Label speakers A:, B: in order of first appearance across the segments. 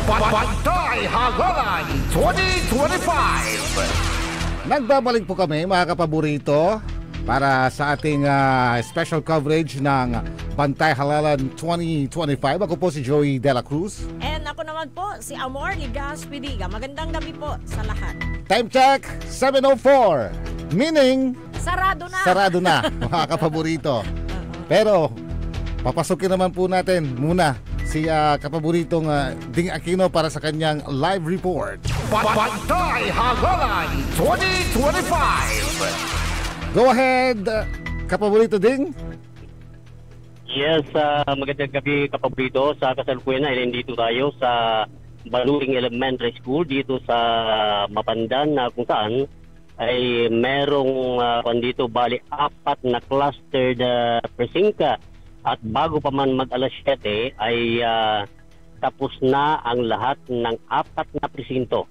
A: Bantay Halalan 2025.
B: Nagbabalik po kami mga kapaborito para sa ating special coverage ng Bantay Halalan 2025. Ako po si Joey De La Cruz.
C: And ako naman po si Amor Ligas Pidiga. Magandang gabi po sa lahat.
B: Time check, 7:04. Meaning,
C: Sarado na.
B: sarado na mga kapaborito. Pero, papasukin naman po natin muna si kapaboritong Ding Aquino para sa kanyang live report.
A: Bantay Halalan 2025.
B: Go ahead, kapaborito Ding.
D: Yes, magandang gabi kapaborito. Sa kasalukuyan ay nandito tayo sa Baluring Elementary School dito sa Mapandan na kung saan ay merong dito bali 4 na clustered presinta. At bago pa man mag-alas 7 ay tapos na ang lahat ng 4 na presinto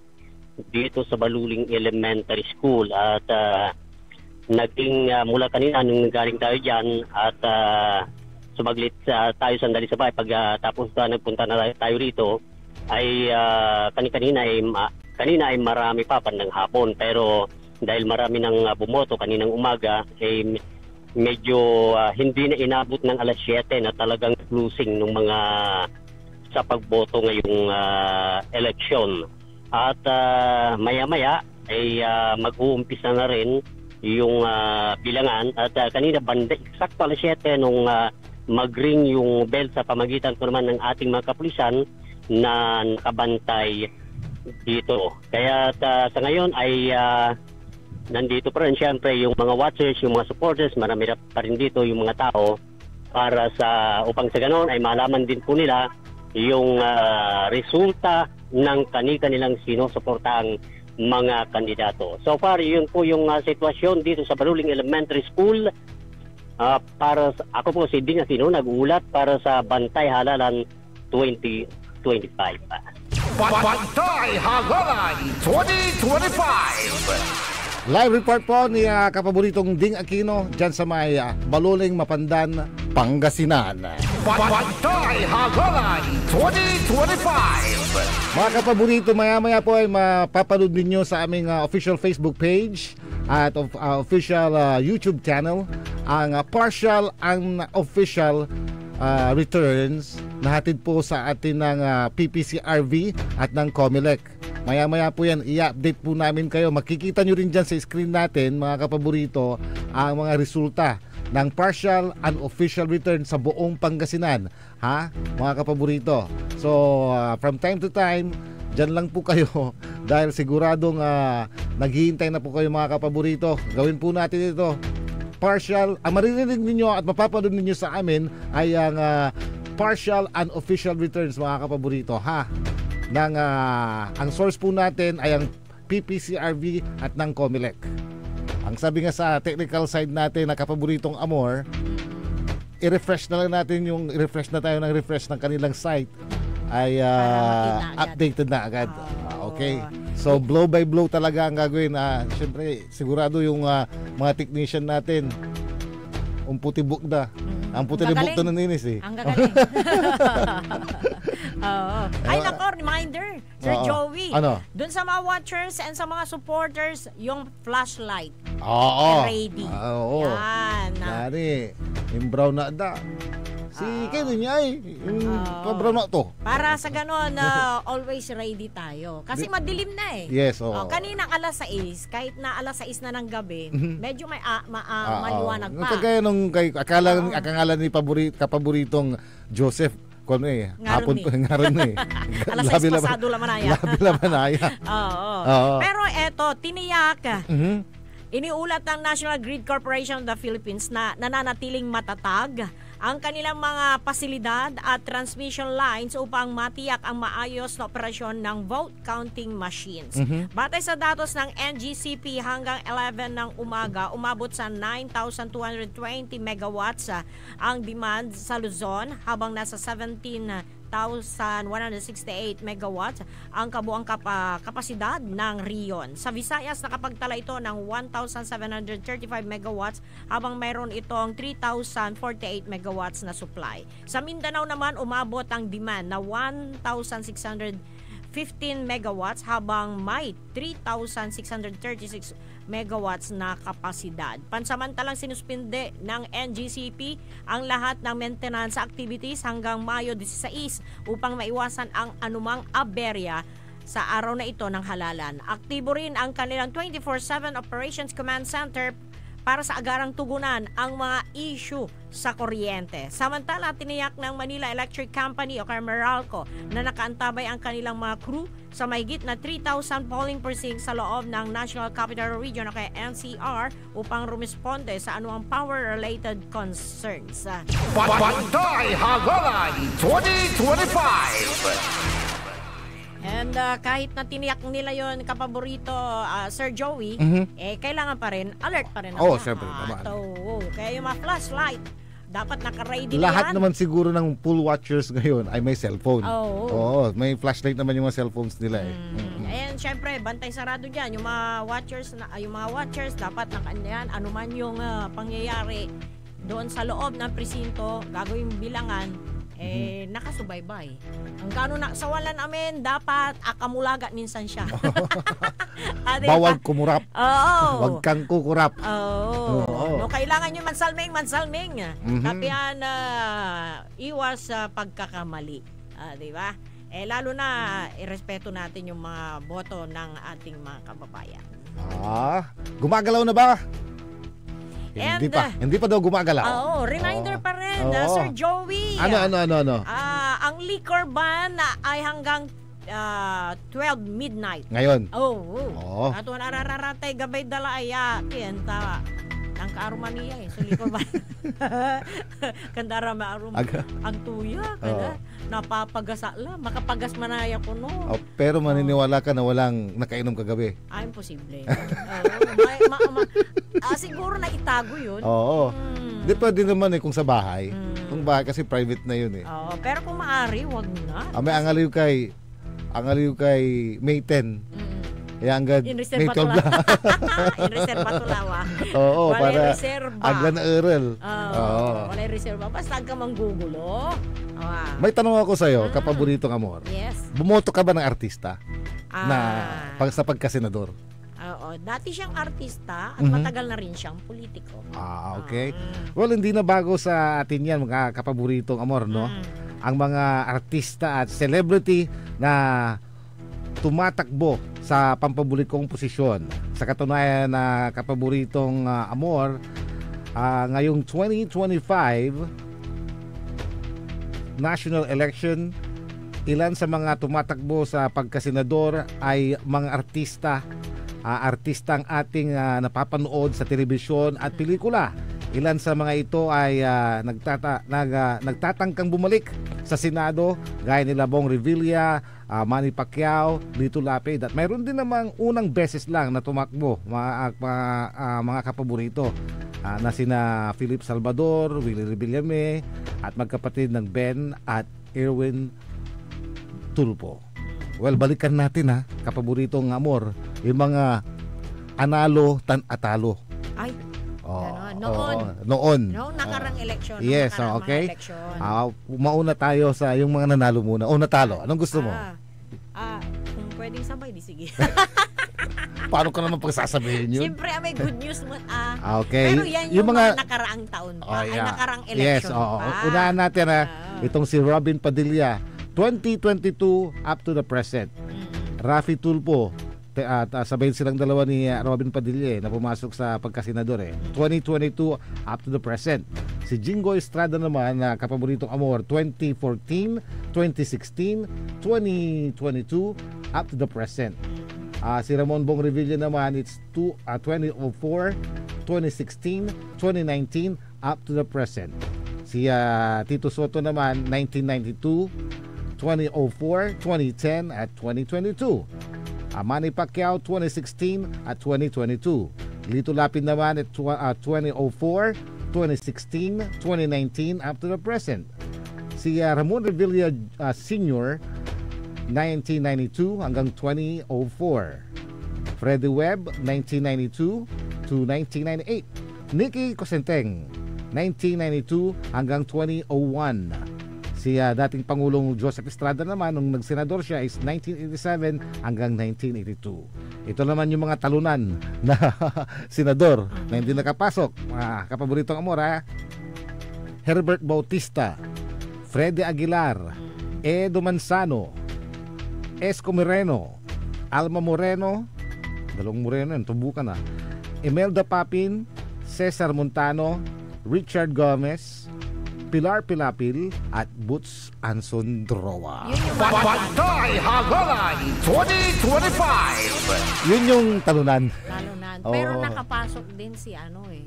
D: dito sa Baluling Elementary School. At naging mula kanina nung galing tayo dyan at sumaglit tayo sandali sa bahay tapos nagpunta na tayo rito ay kanina ay marami pa pandang hapon, pero dahil marami nang bumoto kaninang umaga ay medyo hindi na inabot ng alas 7 na talagang closing ng mga sa pagboto ngayong eleksyon. At maya-maya ay mag-uumpisa na rin yung bilangan. At kanina banda eksakto alas 7 nung mag-ring yung bell sa pamagitan ko naman ng ating mga kapulisan na nakabantay dito. Kaya sa ngayon ay nandito pa rin siyempre yung mga watchers, yung mga supporters, marami pa rin dito yung mga tao para upang sa ganon ay malaman din po nila yung resulta ng kanilang sinusuportahang mga kandidato. So far, yun po yung sitwasyon dito sa Baluling Elementary School. Ako po si Ding Aquino, nag-uulat para sa Bantay Halalan 2025.
A: Bantay Halalan 2025.
B: Live report po ni kapaboritong Ding Aquino dyan sa may Baluling, Mapandan, Pangasinan.
A: Bantay Halalan 2025.
B: Mga kapaborito, maya-maya po ay mapapanood ninyo sa aming official Facebook page at official YouTube channel ang partial and official returns na hatid po sa atin ng PPCRV at ng COMELEC. Maya-maya po yan, i-update po namin kayo. Makikita nyo rin dyan sa screen natin, mga kapaborito, ang mga resulta ng partial and official return sa buong Pangasinan. Ha? Mga kapaborito. So, from time to time, dyan lang po kayo dahil siguradong naghihintay na po kayo mga kapaborito. Gawin po natin ito. Partial, ang maririnig ninyo at mapapanood ninyo sa amin ay ang partial and official returns mga kapaborito. Ha? Ang source po natin ay ang PPCRV at ng COMELEC. Ang sabi nga sa technical side natin na kapaboritong Amor, i-refresh na lang natin refresh na tayo ng refresh ng kanilang site ay updated na agad. Okay. So blow by blow talaga ang gagawin. Siyempre sigurado yung mga technician natin puti-book na. Ang puti-book to naninis eh.
C: Ang gagaling. Ay nako, reminder, Sir Joey.
B: Ano?
C: Doon sa mga watchers and sa mga supporters, yung flashlight.
B: Ready.
C: Oo. Yan.
B: Dari, yung brown na da. Si kayo niya yung brown na to.
C: Para sa ganon, always ready tayo. Kasi madilim na eh.
B: Yes, oo.
C: Kaninang alas 6, kahit na alas 6 na ng gabi, medyo may maliwanag pa.
B: Kagaya nung akala ni kapaboritong Joseph kung hapon po ngaron eh.
C: Alas 6 pasado lamanaya.
B: Labi lamanaya.
C: Oo. Pero eto, tiniyak. Iniulat ng National Grid Corporation of the Philippines na nananatiling matatag ang kanilang mga pasilidad at transmission lines upang matiyak ang maayos na operasyon ng vote counting machines. Batay sa datos ng NGCP hanggang 11 ng umaga, umabot sa 9,220 megawatts ang demand sa Luzon, habang nasa 1,168 megawatts ang kabuang kapasidad ng Rion. Sa Visayas, nakapagtala ito ng 1,735 megawatts habang mayroon itong 3,048 megawatts na supply. Sa Mindanao naman, umabot ang demand na 1,600 15 megawatts habang may 3,636 megawatts na kapasidad. Pansamantalang sinuspinde ng NGCP ang lahat ng maintenance activities hanggang Mayo 16 upang maiwasan ang anumang aberya sa araw na ito ng halalan. Aktibo rin ang kanilang 24/7 Operations Command Center para sa agarang tugunan ang mga issue sa kuryente. Samantala, tiniyak ng Manila Electric Company o kaya Meralco na nakaantabay ang kanilang mga crew sa mahigit na 3,000 polling precincts sa loob ng National Capital Region o kaya NCR upang rumisponde sa anumang power-related concerns.
A: Bantay Hagolan 2025!
C: And kahit na tiniyak nila yon kapaborito, Sir Joey, kailangan pa rin, alert pa rin ako.
B: Siyempre naman.
C: Kaya yung mga flashlight, dapat naka-ready
B: Lahat
C: yan.
B: naman siguro ng pool watchers ngayon ay may cellphone. Oo, may flashlight naman yung mga cellphones nila eh.
C: And syempre, bantay sarado dyan. Yung mga watchers, dapat nakanyan, anuman yung pangyayari doon sa loob ng presinto, gagawin bilangan, nakasubaybay. Ang gano'n na sawalan namin, dapat akamulagat minsan siya.
B: Bawal kumurap.
C: Oo.
B: Huwag kang kukurap.
C: Oo. No, kailangan nyo mansalming. Kapihan iwas sa pagkakamali. Di ba? Lalo na, irespeto natin yung mga boto ng ating mga kababayan.
B: Gumagalaw na ba?
C: And,
B: Hindi pa daw gumagalaw.
C: Reminder pa rin, Sir Joey.
B: Ano?
C: Ang liquor ban ay hanggang 12 midnight.
B: Ngayon?
C: Ato narararatay gabay dala ay kenta ang kaaruman niya so liquor ban. Kandara maarum ang tuya kada napapagasa lang makapagas manaya ko no.
B: Pero maniniwala ka na walang nakainom kagabi?
C: Imposible. Siguro na itago yun.
B: Di pwede naman kung sa bahay. Kung bahay kasi private na yun eh.
C: Pero kung maaari, wag na.
B: May angaliw kay May 10. Hanggang May 12 lang.
C: In-reserva tulawa.
B: Para agla na earl.
C: Wala reserva. Basta ka manggugulo.
B: May tanong ako sa'yo, kapaboritong amor.
C: Yes.
B: Bumoto ka ba ng artista sa pagkasenador?
C: Dati siyang artista at matagal na rin siyang politiko.
B: Okay. Well, hindi na bago sa atin yan, mga kapaboritong amor, no? Ang mga artista at celebrity na tumatakbo sa pampabulikong posisyon. Sa katunayan na kapaboritong amor, ngayong 2025 national election, ilan sa mga tumatakbo sa pagkasenador ay mga artistang ating napapanood sa telebisyon at pelikula. Ilan sa mga ito ay nagtatangkang bumalik sa Senado gaya nila Bong Revilla, Manny Pacquiao, Lito Lapid at mayroon din namang unang beses lang na tumakbo mga kapaborito na sina Philip Salvador, Willie Revillame at magkapatid ng Ben at Erwin Tulfo. Well, balikan natin kapaboritong amor, yung mga analo atalo.
C: Ay,
B: noon
C: nakarang eleksyon.
B: Yes, okay. Mauna tayo sa yung mga nanalo muna o natalo. Anong gusto mo?
C: Kung pwedeng sabay, di sige.
B: Paano ka naman pagsasabihin yun?
C: Siyempre, may good news mo.
B: Okay.
C: Pero yan yung mga nakaraang taon pa. Ay, nakaraang eleksyon pa.
B: Unahan natin itong si Robin Padilla, 2022 up to the present. Raffy Tulfo, sabay silang dalawa ni Robin Padilla na pumasok sa pagkasenador 2022 up to the present. Si Jingo Estrada naman na kapaboritong amor, 2014, 2016, 2022 up to the present. Si Ramon Bong Revilla naman, it's 2004, 2016, 2019 up to the present. Si Tito Soto naman, 1992, 2004, 2010 at 2022. Manny Pacquiao 2016 at 2022. Lito Lapid naman at 2004, 2016, 2019 up to the present. Si Ramon Revilla Sr. 1992 hanggang 2004. Freddie Webb 1992 to 1998. Nicky Cosenteng 1992 hanggang 2001. Si dating Pangulong Joseph Estrada naman, nung nagsenador siya is 1987 hanggang 1982. Ito naman yung mga talunan na senador na hindi nakapasok. Kapaboritong amor, Herbert Bautista, Freddy Aguilar, Edo Manzano, Esco Moreno, Alma Moreno, dalawang Moreno yun, tubukan na, Imelda Papin, Cesar Montano, Richard Gomez, Pilar Pilapil at Boots Anson Droa.
A: Bantay Hagalan 2025.
B: Yun yung talunan.
C: Talunan.
B: Oo.
C: Pero nakapasok din si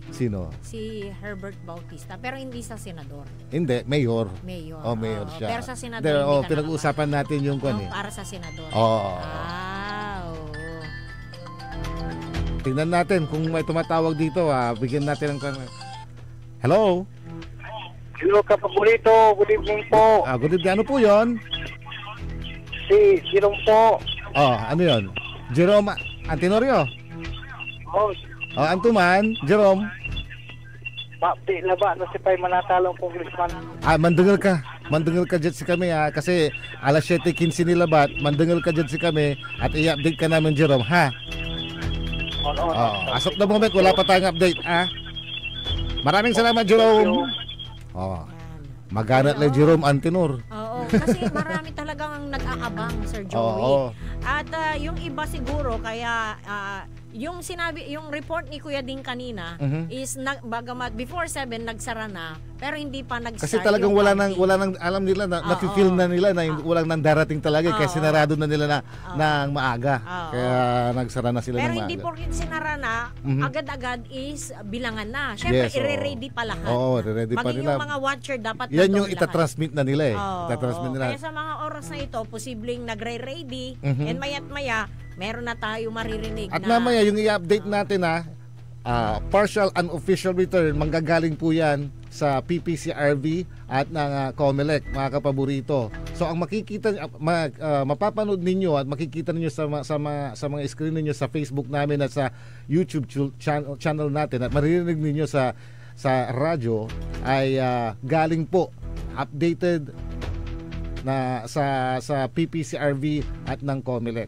B: Sino?
C: si Herbert Bautista, pero hindi sa senador.
B: Hindi, mayor.
C: Mayor.
B: Mayor
C: Oo.
B: siya.
C: Pero sa senador hindi ka
B: pinag-uusapan natin yung kwan
C: nakapasok. Para sa senador.
B: Oo.
C: Oo.
B: Tingnan natin kung may tumatawag dito. Bigyan natin ng Hello?
E: Hello, kapaborito. Good evening po.
B: Good evening. Ano po yun?
E: Si Jerome po.
B: Ano yun? Jerome Antinorio?
E: Oh,
B: Antuman, Jerome?
E: di na ba? Si Pai Manatalong congressman.
B: Mandengal ka. Mandengal ka dyan si kami kasi alas 7:15 nilabat. Mandengal ka dyan si kami at i-update ka namin, Jerome, ha? As of the moment, wala pa tayong update, Maraming salamat, Jerome. Maganat lang Jerome Antinor.
C: Oo, kasi marami talagang nag-aabang, Sir Joey.
B: Oo.
C: At yung iba siguro kaya yung report ni Kuya Ding kanina is bagamat before 7 nagsara na pero hindi pa nag-start.
B: Kasi talagang wala nang alam nila na nafi-feel na nila na walang nang darating talaga kaya sinarado na nila ng maaga. Kaya nagsara na sila ng maaga.
C: Pero hindi porket sinara na agad-agad is bilangan na. Syempre i-ready pa lahat.
B: Oo, i-ready pa
C: maging
B: nila.
C: yung mga watcher dapat
B: yan yung itatransmit na nila Itatransmit nila.
C: Kaya sa mga oras na ito posibleng nagre-ready and mayat maya meron na tayo maririnig
B: at
C: na.
B: mamaya yung i-update natin partial unofficial return manggagaling po yan sa PPCRV at ng COMELEC, mga kapaborito. So ang makikita mapapanood ninyo at makikita ninyo sa mga screen ninyo sa Facebook namin at sa YouTube channel natin at maririnig ninyo sa radyo ay galing po updated na sa PPCRV at ng COMELEC.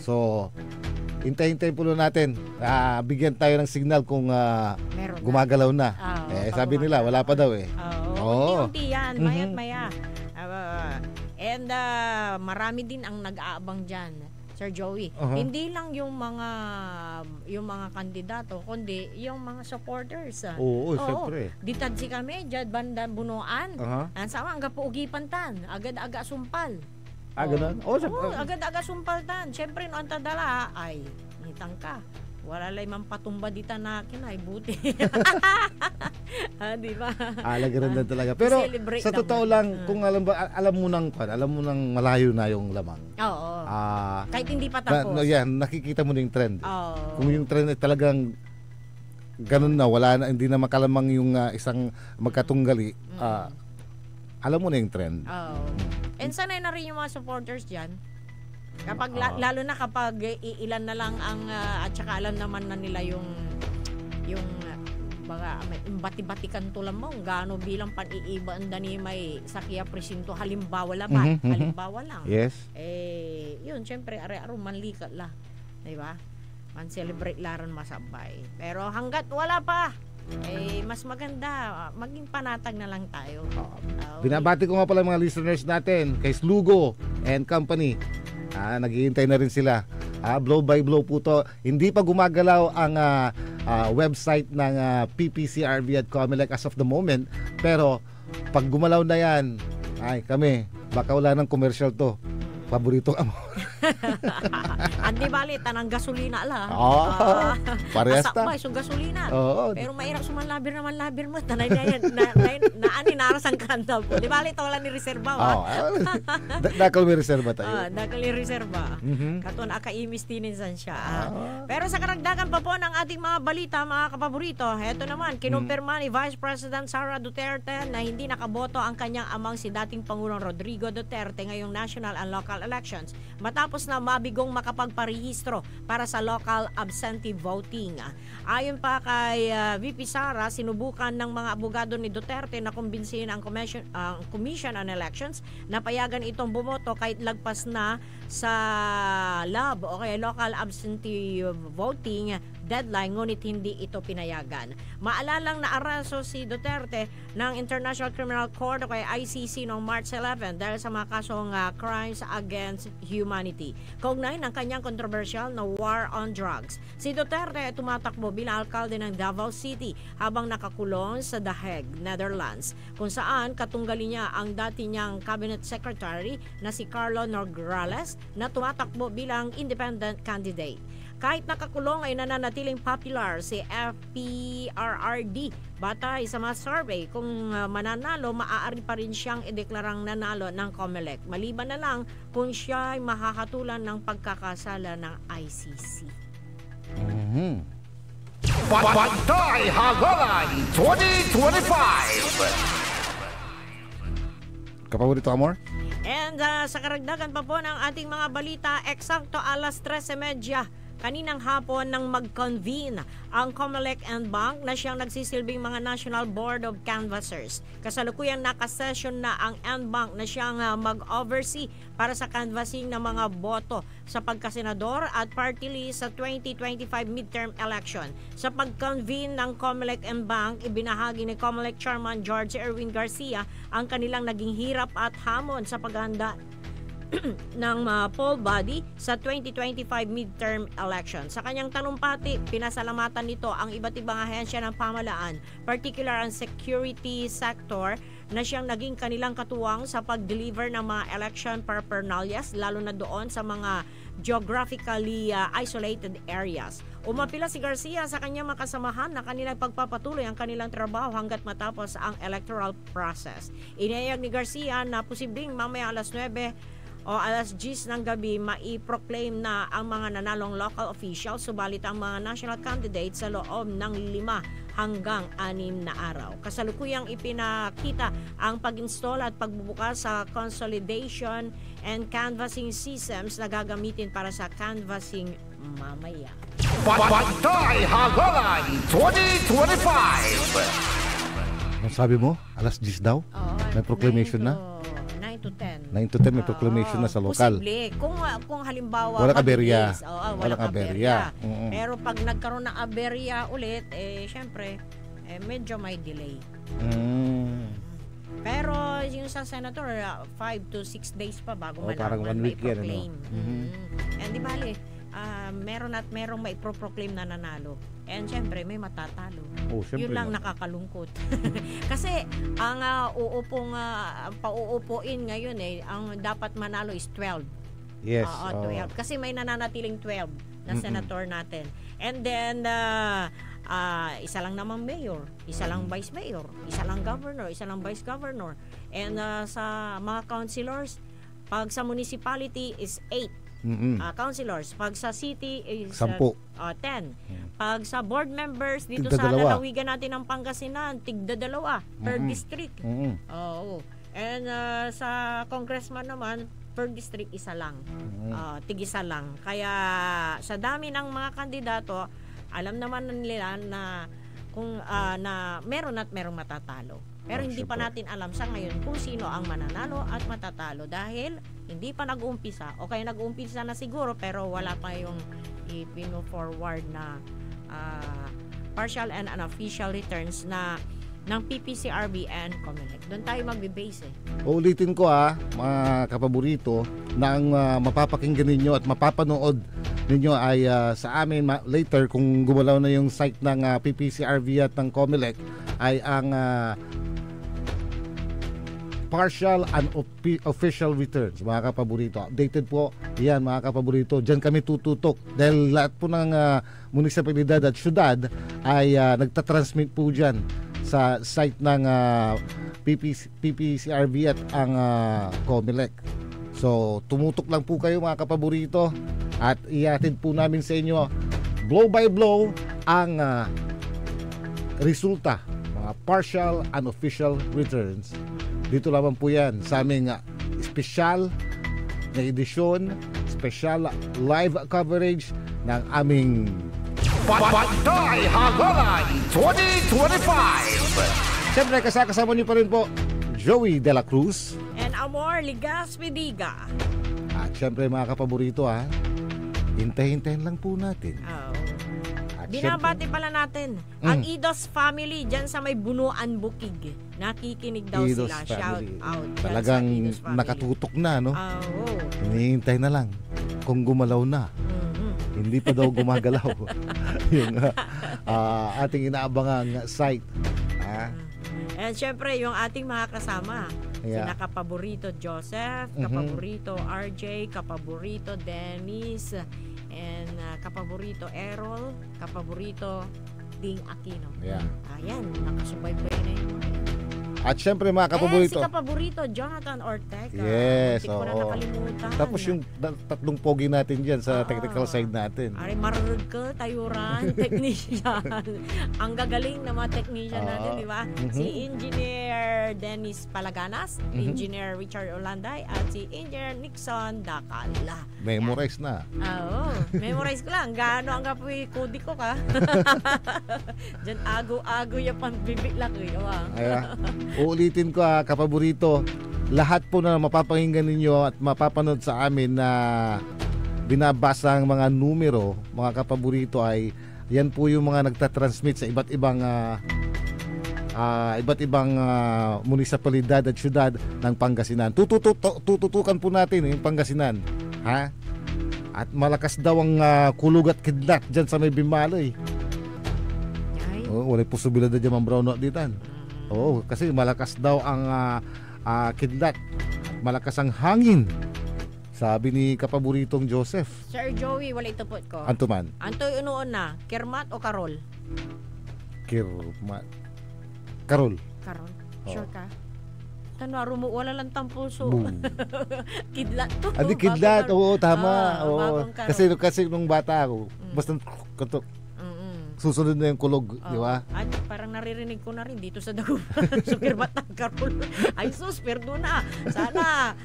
B: So hintayin po natin, bigyan tayo ng signal kung gumagalaw na. Sabi nila wala pa daw
C: Unti-unti yan, mayat maya. And marami din ang nag-aabang dyan, Sir Joey. Hindi lang yung mga kandidato, kundi yung mga supporters.
B: Oo, syempre.
C: Ditad si kami, Jad Bandan Bunuan. Ang sama, ang gapuugipan tan, agad-aga sumpal.
B: Ganun?
C: Agad-aga sumpaltan. Siyempre, no, ang tadala, ay, ngitang ka. Wala lang mampatumba dita na kinay, buti. Di ba?
B: Lagaran din talaga. Pero sa totoo lang, kung alam mo nang malayo na yung lamang.
C: Oo. Kahit hindi pa tapos.
B: Nakikita mo na yung trend. Kung yung trend ay talagang ganun na, wala na, hindi na makalamang yung isang magkatunggali, alam mo na yung trend.
C: And sanay na rin yung mga supporters dyan. Kapag lalo na kapag ilan na lang ang at saka alam naman na nila yung mga bati-batikan tulang mo gaano bilang pan-iiba ang dani may sakya presinto halimbawa lang.
B: Yes.
C: Yun syempre are-aro manlikat la. Di ba? Man celebrate laron masabay. Pero hanggat wala pa mas maganda maging panatag na lang tayo.
B: Binabati ko nga pala mga listeners natin kay Slugo and Company. Naghihintay na rin sila. Blow by blow po to. Hindi pa gumagalaw ang website ng PPCRV at COMELEC as of the moment. Pero pag gumalaw na yan, kami, baka wala ng commercial to. Paborito amo.
C: Andi bali tanang gasolina la.
B: Parehas ta.
C: Asap so gasolina. Pero mahirap sumanlabir mo tanay na ani naras ang kanta po. Di bali to wala ni reserba.
B: Dakal may reserba tayo.
C: Dakal ni reserba. Katon akaimis tinin san siya. Pero sa karagdagan pa po ng ating mga balita, mga kapaborito, heto naman kinumpirma ni Vice President Sara Duterte na hindi nakaboto ang kanyang amang si dating Pangulong Rodrigo Duterte ngayong national and local elections matapos na mabigong makapagparehistro para sa local absentee voting. Ayon pa kay VP Sara, sinubukan ng mga abogado ni Duterte na kumbinsihin ang Commission on Elections na payagan itong bumoto kahit lagpas na sa LAB o kaya local absentee voting deadline, ngunit hindi ito pinayagan. Maalalang naaraso si Duterte ng International Criminal Court o kaya ICC noong March 11 dahil sa mga kasong crimes against humanity. Kaugnay ng kanyang controversial na war on drugs. Si Duterte ay tumatakbo bilang alkalde ng Davao City habang nakakulong sa The Hague, Netherlands, kung saan katunggali niya ang dati niyang cabinet secretary na si Carlo Nograles na tumatakbo bilang independent candidate. Kahit nakakulong ay nananatiling popular si FPRRD. Batay sa mga survey, kung mananalo, maaari pa rin siyang ideklarang nanalo ng COMELEC. Maliban na lang kung siya ay mahahatulan ng pagkakasala ng ICC.
A: Pantay Halalan 2025.
B: Kapaborito, Amor?
C: And sa karagdagan pa po ng ating mga balita, eksakto alas 13:30 kaninang hapon nang mag-convene ang COMELEC and Bank na siyang nagsisilbing mga National Board of Canvassers. Kasalukuyang nakasession na ang NBank na siyang mag-oversee para sa canvassing ng mga boto sa pagkasenador at party list sa 2025 midterm election. Sa pag-convene ng COMELEC and Bank, ibinahagi ni COMELEC Chairman George Erwin Garcia ang kanilang naging hirap at hamon sa paghahanda ng poll body sa 2025 midterm election. Sa kanyang talumpati, pinasalamatan nito ang iba't ibang ahensya ng pamahalaan, particular ang security sector na siyang naging kanilang katuwang sa pag-deliver ng mga election paraphernalias, lalo na doon sa mga geographically isolated areas. Umapila si Garcia sa kanyang makasamahan na kanilang pagpapatuloy ang kanilang trabaho hanggat matapos ang electoral process. Inayag ni Garcia na posibleng mamaya alas 9 o alas 10 ng gabi maiproclaim na ang mga nanalong local officials, subalit ang mga national candidates sa loob ng 5 hanggang 6 na araw. Kasalukuyang ipinakita ang pag-install at pagbubukas sa consolidation and canvassing systems na gagamitin para sa canvassing mamaya.
A: Pantay Halalan 2025.
B: Ang sabi mo? Alas 10 daw? May proclamation na?
C: 9 to 10.
B: 9 to 10 may proclamation na sa lokal.
C: Posible. Kung halimbawa
B: Walang aberya.
C: Walang aberya.
B: Mm-hmm.
C: Pero pag nagkaroon ng aberya ulit, syempre, medyo may delay. Pero yung sa senator, 5 to 6 days pa bago
B: parang 1 week yan.
C: And di bale, meron at merong maiproproclaim na nanalo. And syempre, may matatalo. Yun lang nakakakalungkot. Kasi, ang pauupuin ngayon ang dapat manalo is 12.
B: Yes.
C: 12. Kasi may nananatiling 12 na senator natin. And then, isa lang namang mayor, isa lang vice mayor, isa lang governor, isa lang vice governor. And sa mga councilors, pag sa municipality is 8. Councilors. Pag sa city is 10. Pag sa board members dito sa lalawigan natin ng Pangasinan, tigda-2 per district. And sa congressman naman, per district isa lang. Tig-isa lang. Kaya sa dami ng mga kandidato, alam naman nila na kung na meron at merong matatalo. Pero hindi pa natin alam sa ngayon kung sino ang mananalo at matatalo dahil hindi pa nag-uumpisa o kaya nag-uumpisa na siguro pero wala pa yung ipino-forward na partial and unofficial returns na ng PPCRB and COMELEC. Doon tayo magbe-base
B: Uulitin ko mga kapaborito na ang mapapakinggan ninyo at mapapanood ninyo ay sa amin later kung gumalaw na yung site ng PPCRB at ng COMELEC ay ang partial and official returns, mga kapaborito. Updated po yan, mga kapaborito. Diyan kami tututok dahil lahat po ng munisipalidad at syudad ay nagtatransmit po dyan sa site ng PPCRB at ang COMELEC. So tumutok lang po kayo, mga kapaborito, at ihatid po namin sa inyo blow by blow ang resulta, mga partial and official returns. Dito lamang po yan sa aming special na edisyon, special live coverage ng aming
A: Pantay Hagulay 2025.
B: Siyempre kasama niyo pa rin po Joey De La Cruz.
C: And Amor Ligas-Mediga.
B: At siyempre mga kapaborito hintay-hintayin lang po natin. At
C: Binabati pala natin ang Idos family dyan sa may Bunuan Bukig. Nakikinig daw
B: Idos
C: sila.
B: family.
C: Shout out. dyan
B: Talagang
C: sa Idos family.
B: nakatutok na, no?
C: Oo.
B: Hinihintay na lang kung gumalaw na. Hindi pa daw gumagalaw yung ating inaabangang site.
C: And syempre, yung ating mga kasama.
B: Yeah.
C: Sina Kapaborito Joseph, Kapaborito RJ, Kapaborito Dennis, and Kapaborito Errol, Kapaborito Ding Aquino.
B: Yeah.
C: Ayan, nakasubaybay na yun.
B: At syempre mga kapaborito.
C: Si Kapaborito Jonathan Ortega.
B: Yes,
C: Hindi ko na
B: oo.
C: nakalimutan.
B: Tapos yung tatlong pogi natin dyan sa technical side natin.
C: Ari marunod ka, tayuran, technician. Ang gagaling na mga technician natin, di ba? Si Engineer Dennis Palaganas, Engineer Richard Olanday, at si Engineer Nixon Dakala.
B: Memorize na.
C: Oo, memorize ko lang. Gaano ang kapoy kodi ko ka? Diyan ago-ago yung pambibiklak eh.
B: Kaya, uulitin ko kapaborito, lahat po na mapapakinggan ninyo at mapapanood sa amin na binabasa ang mga numero, mga kapaborito, ay yan po yung mga nagtatransmit sa iba't ibang munisipalidad at syudad ng Pangasinan. Tututukan po natin yung Pangasinan. At malakas daw ang kulog at kidlat dyan sa may Bimaloy. Wala posibilidad dyan ang brownout ditan. Kasi malakas daw ang kidlat. Malakas ang hangin. Sabi ni Kapaboritong Joseph.
C: Sir Joey, wala itupot ko.
B: Antuman.
C: Antoy unoon na, Kermat o Karol?
B: Karol.
C: Karol? Sure ka? Tanwaro mo, wala lang tampuso. Kidlat to.
B: Adi kidlat, oo, tama. Kasi nung bata ako, basta katok. Susunod na yung kulog, di ba?
C: At parang naririnig ko na rin dito sa Dagupan. Super batang Karol. Ay sus, perdo na. Sana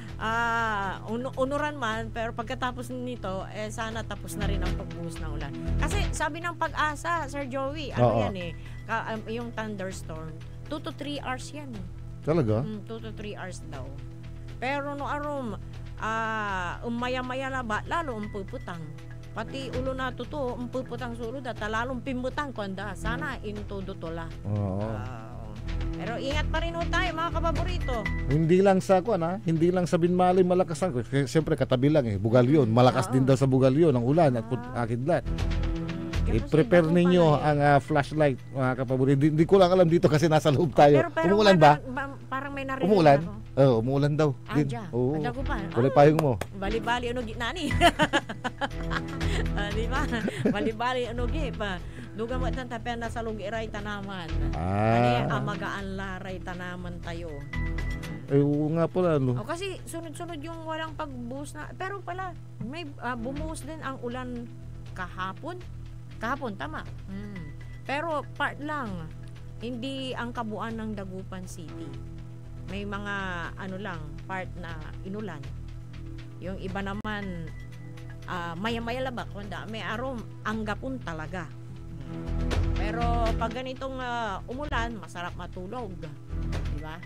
C: unuran man, pero pagkatapos nito, sana tapos na rin ang pagbuhos ng ulan. Kasi sabi ng Pag-asa, Sir Joey, yan yung thunderstorm, 2 to 3 hours yan.
B: Talaga?
C: 2 to 3 hours daw. Pero no arom, maya-maya na ba, lalo ang puputang. Pati ulo na to, puputang sulod at lalong pimbutang kwanda. Sana intudo tola. Pero ingat pa rin tayo mga kapaborito.
B: Hindi lang sa hindi lang sa Binmaloy malakas ang. Siyempre katabi lang Bugalyon. Malakas din daw sa Bugalyon ang ulan at kidlat. I-prepare ninyo ang flashlight mga kapaborito. Hindi ko lang alam dito kasi nasa loob tayo.
C: Pero
B: umuulan ba?
C: Parang may narinig
B: umuulan?
C: ako.
B: Umuulan daw.
C: Oo.
B: Wala payong mo.
C: Bali-bali nani. Di ba? Bali-bali pa. Duga mo itang tapian na sa lugiray tanaman. Amagaan laray tanaman tayo.
B: Oo nga pala.
C: Kasi sunod-sunod yung walang pagbuhos na. Pero pala, may bumuhos din ang ulan kahapon. Kahapon, tama. Pero part lang. Hindi ang kabuuan ng Dagupan City. May mga part na inulan. Yung iba naman maya-maya labak kundi may arom anggapon talaga. Pero pag ganitong umulan, masarap matulog. Di ba?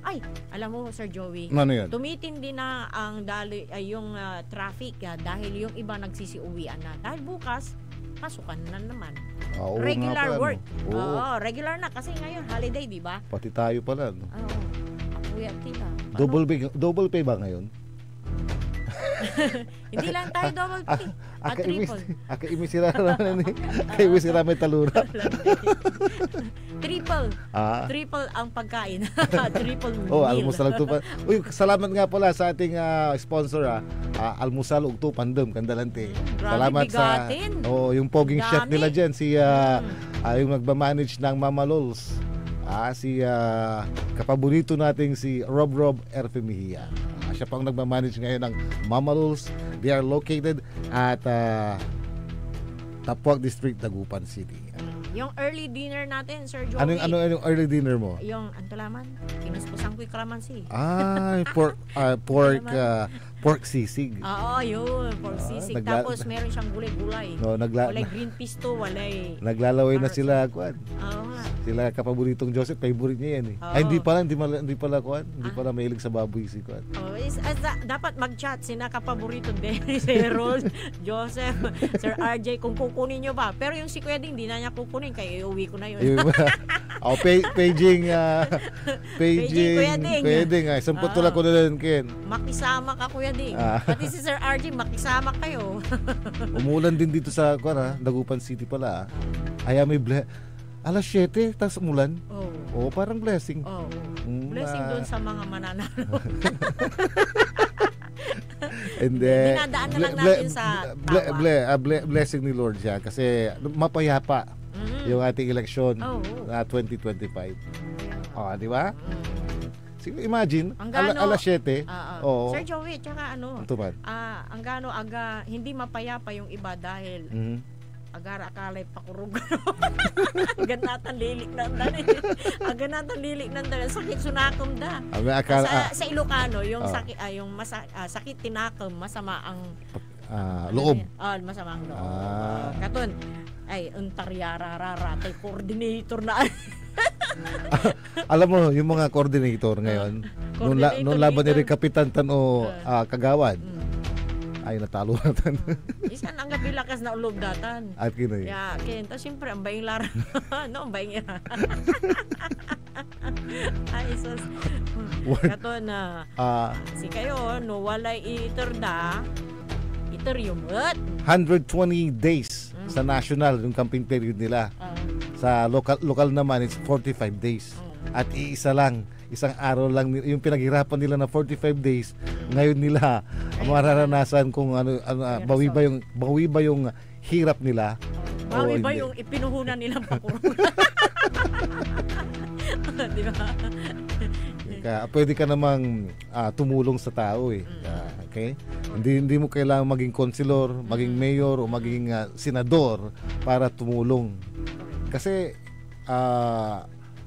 C: Ay, alam mo Sir Joey,
B: ano yun?
C: tumitindi na ang yung traffic dahil yung iba nagsisiuwian na. Dahil bukas, pasukan na naman. Regular work. Regular na kasi ngayon holiday, di ba?
B: Pati tayo pala.
C: Apuyat tila.
B: Double pay ba ngayon?
C: Hindi lang tayo double pay. Triple.
B: Imisira na imisira may talura.
C: Triple. Triple ang pagkain. Triple meal.
B: Almusal ug tupan. Salamat nga pala sa ating sponsor almusal ug tupan dum Kandalante. Salamat
C: bigatin.
B: sa yung poging chef nila diyan si yung nagba-manage ng Mama Lols. Si kapaborito nating si Rob Erfemihia. Siya pang nagmamanage ngayon ng Mama Lols. They are located at Tapuag District, Dagupan City.
C: Yung early dinner natin, Sir Joey.
B: Ano yung early dinner mo?
C: Yung, antulaman, kinuspusan ko yung kalamansi.
B: Pork sisig.
C: Oo, yun, pork sisig. Tapos meron siyang gulay-gulay.
B: No,
C: walay green peas to, walay...
B: Naglalaway na sila, kuan.
C: Oo nga.
B: Sila kapaboritong Joseph, favorite niya yan eh.
C: Oo.
B: Ay, hindi pala kuan. Hindi pala mahilig sa baboy si kuan.
C: Oh, dapat mag-chat sina kapaborito Denny, Sir Harold, Joseph, Sir RJ kung kukunin nyo ba. Pero yung si Kuya Ding, hindi na niya kukunin kaya iuwi ko na yun.
B: Paging
C: Kuya Ding.
B: Kuya Ding, sampot tula ko na lang, Ken.
C: Makisama ka, Kuya Ding. Pati si Sir RJ, makisama kayo.
B: Umulan din dito sa Dagupan City pala. Ay, may alas 7, tapos umulan. Oo, parang blessing.
C: Oo. Blessing doon sa mga mananalo. Dinadaan na lang natin sa tawa.
B: Blessing ni Lord siya kasi mapayapa yung ating eleksyon na 2025. Di ba? Sige, imagine, alas 7.
C: Sir Joey, tsaka ang gano aga, hindi mapayapa yung iba dahil agar akalay pakurug. Ganatan lilik nandan. Ganatan lilik nandan. Sakit sunakom da. Sa Ilocano, yung sakit sakit tinakom, masama ang
B: loob.
C: Masama ang loob. Katon ay untaryararara tay coordinator na.
B: Alam mo, yung mga coordinator ngayon, nung laban ni Kapitan Tano Kagawad, ay natalo natin.
C: Isan ang gabilakas na ulob datan.
B: At kinoy.
C: Ya, kento siyempre ang baying lara. No, ang baying ira. Ay, sus. Kato na. Si kayo, no, walay iturda. Ituriyumot.
B: 120 days sa national, yung campaign period nila. Sa local naman, it's 45 days. At isang araw lang yung pinaghirapan nila na 45 days ngayon nila mararanasan kung bawi ba yung hirap nila,
C: bawi ba yung ipinuhunan nilang pakurong. Di ba?
B: Pwede ka namang tumulong sa tao eh. Okay? Hindi mo kailangan maging konselor, maging mayor o maging senador para tumulong. Kasi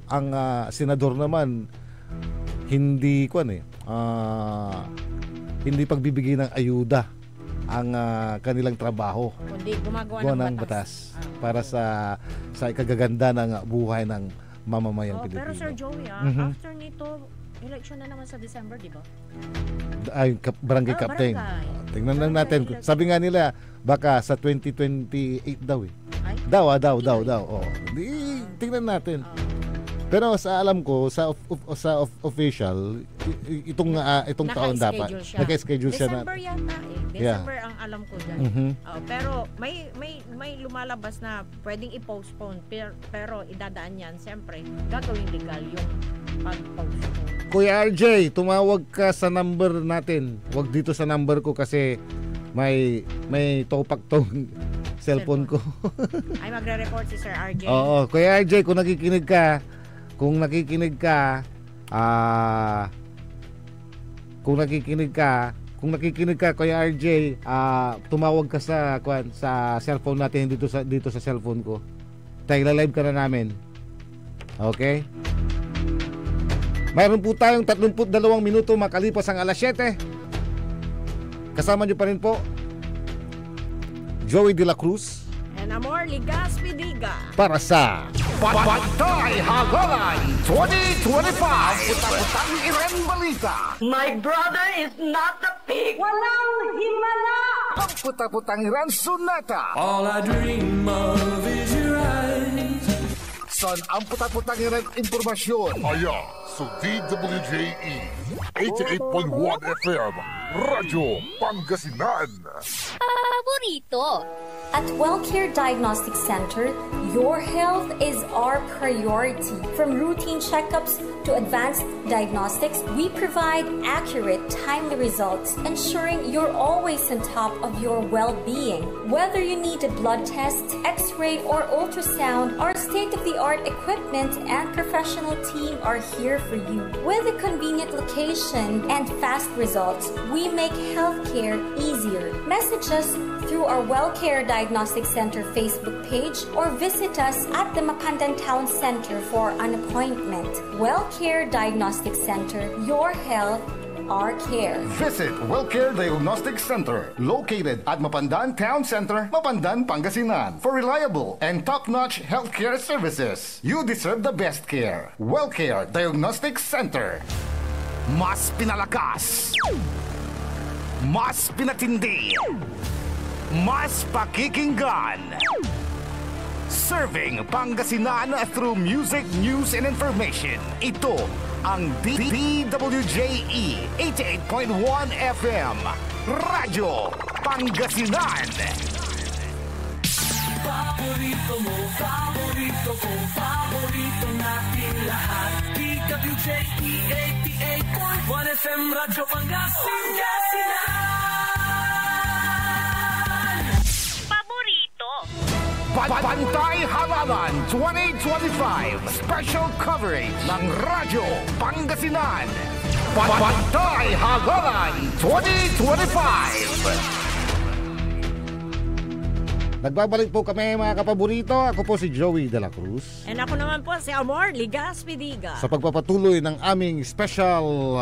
B: ang senador naman hindi hindi pagbibigay ng ayuda ang kanilang trabaho,
C: kundi gumagawa ng batas
B: para sa ikagaganda ng buhay ng mamamayang Pilipino.
C: Pero Sir Joey, after nito election na naman sa December, di ba?
B: Ay, barangay captain. Tingnan lang natin. Sabi nga nila baka sa 2028 daw eh. Daw. Tingnan natin. Pero sa alam ko sa official itong taon dapat naka-schedule siya na
C: December yata eh. December ang alam ko diyan. Pero may lumalabas na pwedeng i-postpone pero idadaan yan siyempre gagawing legal yung pag-postpone.
B: Kuya RJ, tumawag ka sa number natin. Wag dito sa number ko kasi may topak tong cellphone ko.
C: Ay magre-report si Sir RJ.
B: Oo, Kuya RJ, kung nakikinig ka kung nakikinig ka Kuya RJ, tumawag ka sa cellphone natin dito sa cellphone ko. Live ka na namin. Okay? Mayroon po tayong 32 minuto makalipas ang alas 7. Kasama niyo pa rin po Joey De La Cruz
C: and Amor Ligaspi Diga
B: para sa
A: Pantay Hagolan 2025. Putang Iren Balita.
F: My brother is not a pig.
A: Walang himala. Ang putang Iren Sunata.
G: All I dream of is your eyes.
A: San ang putang Iren impormasyon. Aya sa DWJE 88.1 FM Radyo Pangasinan.
H: Paborito. At WellCare Diagnostic Center, your health is our priority. From routine checkups to advanced diagnostics, we provide accurate, timely results, ensuring you're always on top of your well-being. Whether you need a blood test, x-ray, or ultrasound, our state-of-the-art equipment and professional team are here for you. With a convenient location and fast results, we make healthcare easier. Message us through our WellCare Diagnostic Center Facebook page or visit us at the Mapandan Town Center for an appointment. WellCare Diagnostic Center, your health, our care.
I: Visit WellCare Diagnostic Center, located at Mapandan Town Center, Mapandan, Pangasinan, for reliable and top-notch healthcare services. You deserve the best care. WellCare Diagnostic Center.
J: Mas pinalakas, mas pinatindi, mas pakikinggan. Serving Pangasinan through music, news, and information. Ito ang DWJE 88.1 FM Radyo Pangasinan.
G: Paborito mo, paborito ko, paborito natin lahat. DWJE 88.1 FM Radyo Pangasinan.
C: Paborito.
J: Pantay Halalan 2025 Special Coverage ng Radyo Pangasinan. Pantay Halalan 2025.
B: Nagbabalik po kami mga kapaborito. Ako po si Joey De La Cruz.
C: And ako naman po si Amor Ligas-Pidiga.
B: Sa pagpapatuloy ng aming special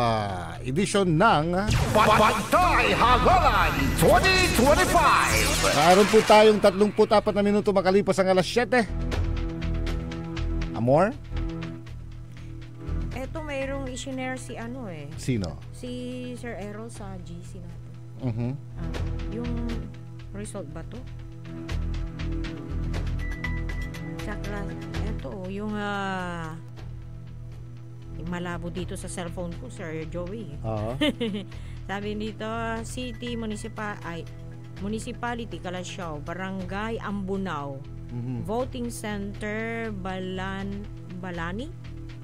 B: edition ng
J: Pantay Halalan 2025.
B: Mayroon po tayong 34 na minuto makalipas ang alas 7. Amor?
C: Eto mayroong isinare si
B: Sino?
C: Si Sir Errol sa GC natin. Yung result ba to? Tsaka, eto, yung malabo dito sa cellphone ko, Sir Joey. Sabi dito, City Municipality, Calasiao, Barangay Ambunao, Voting Center, Balani,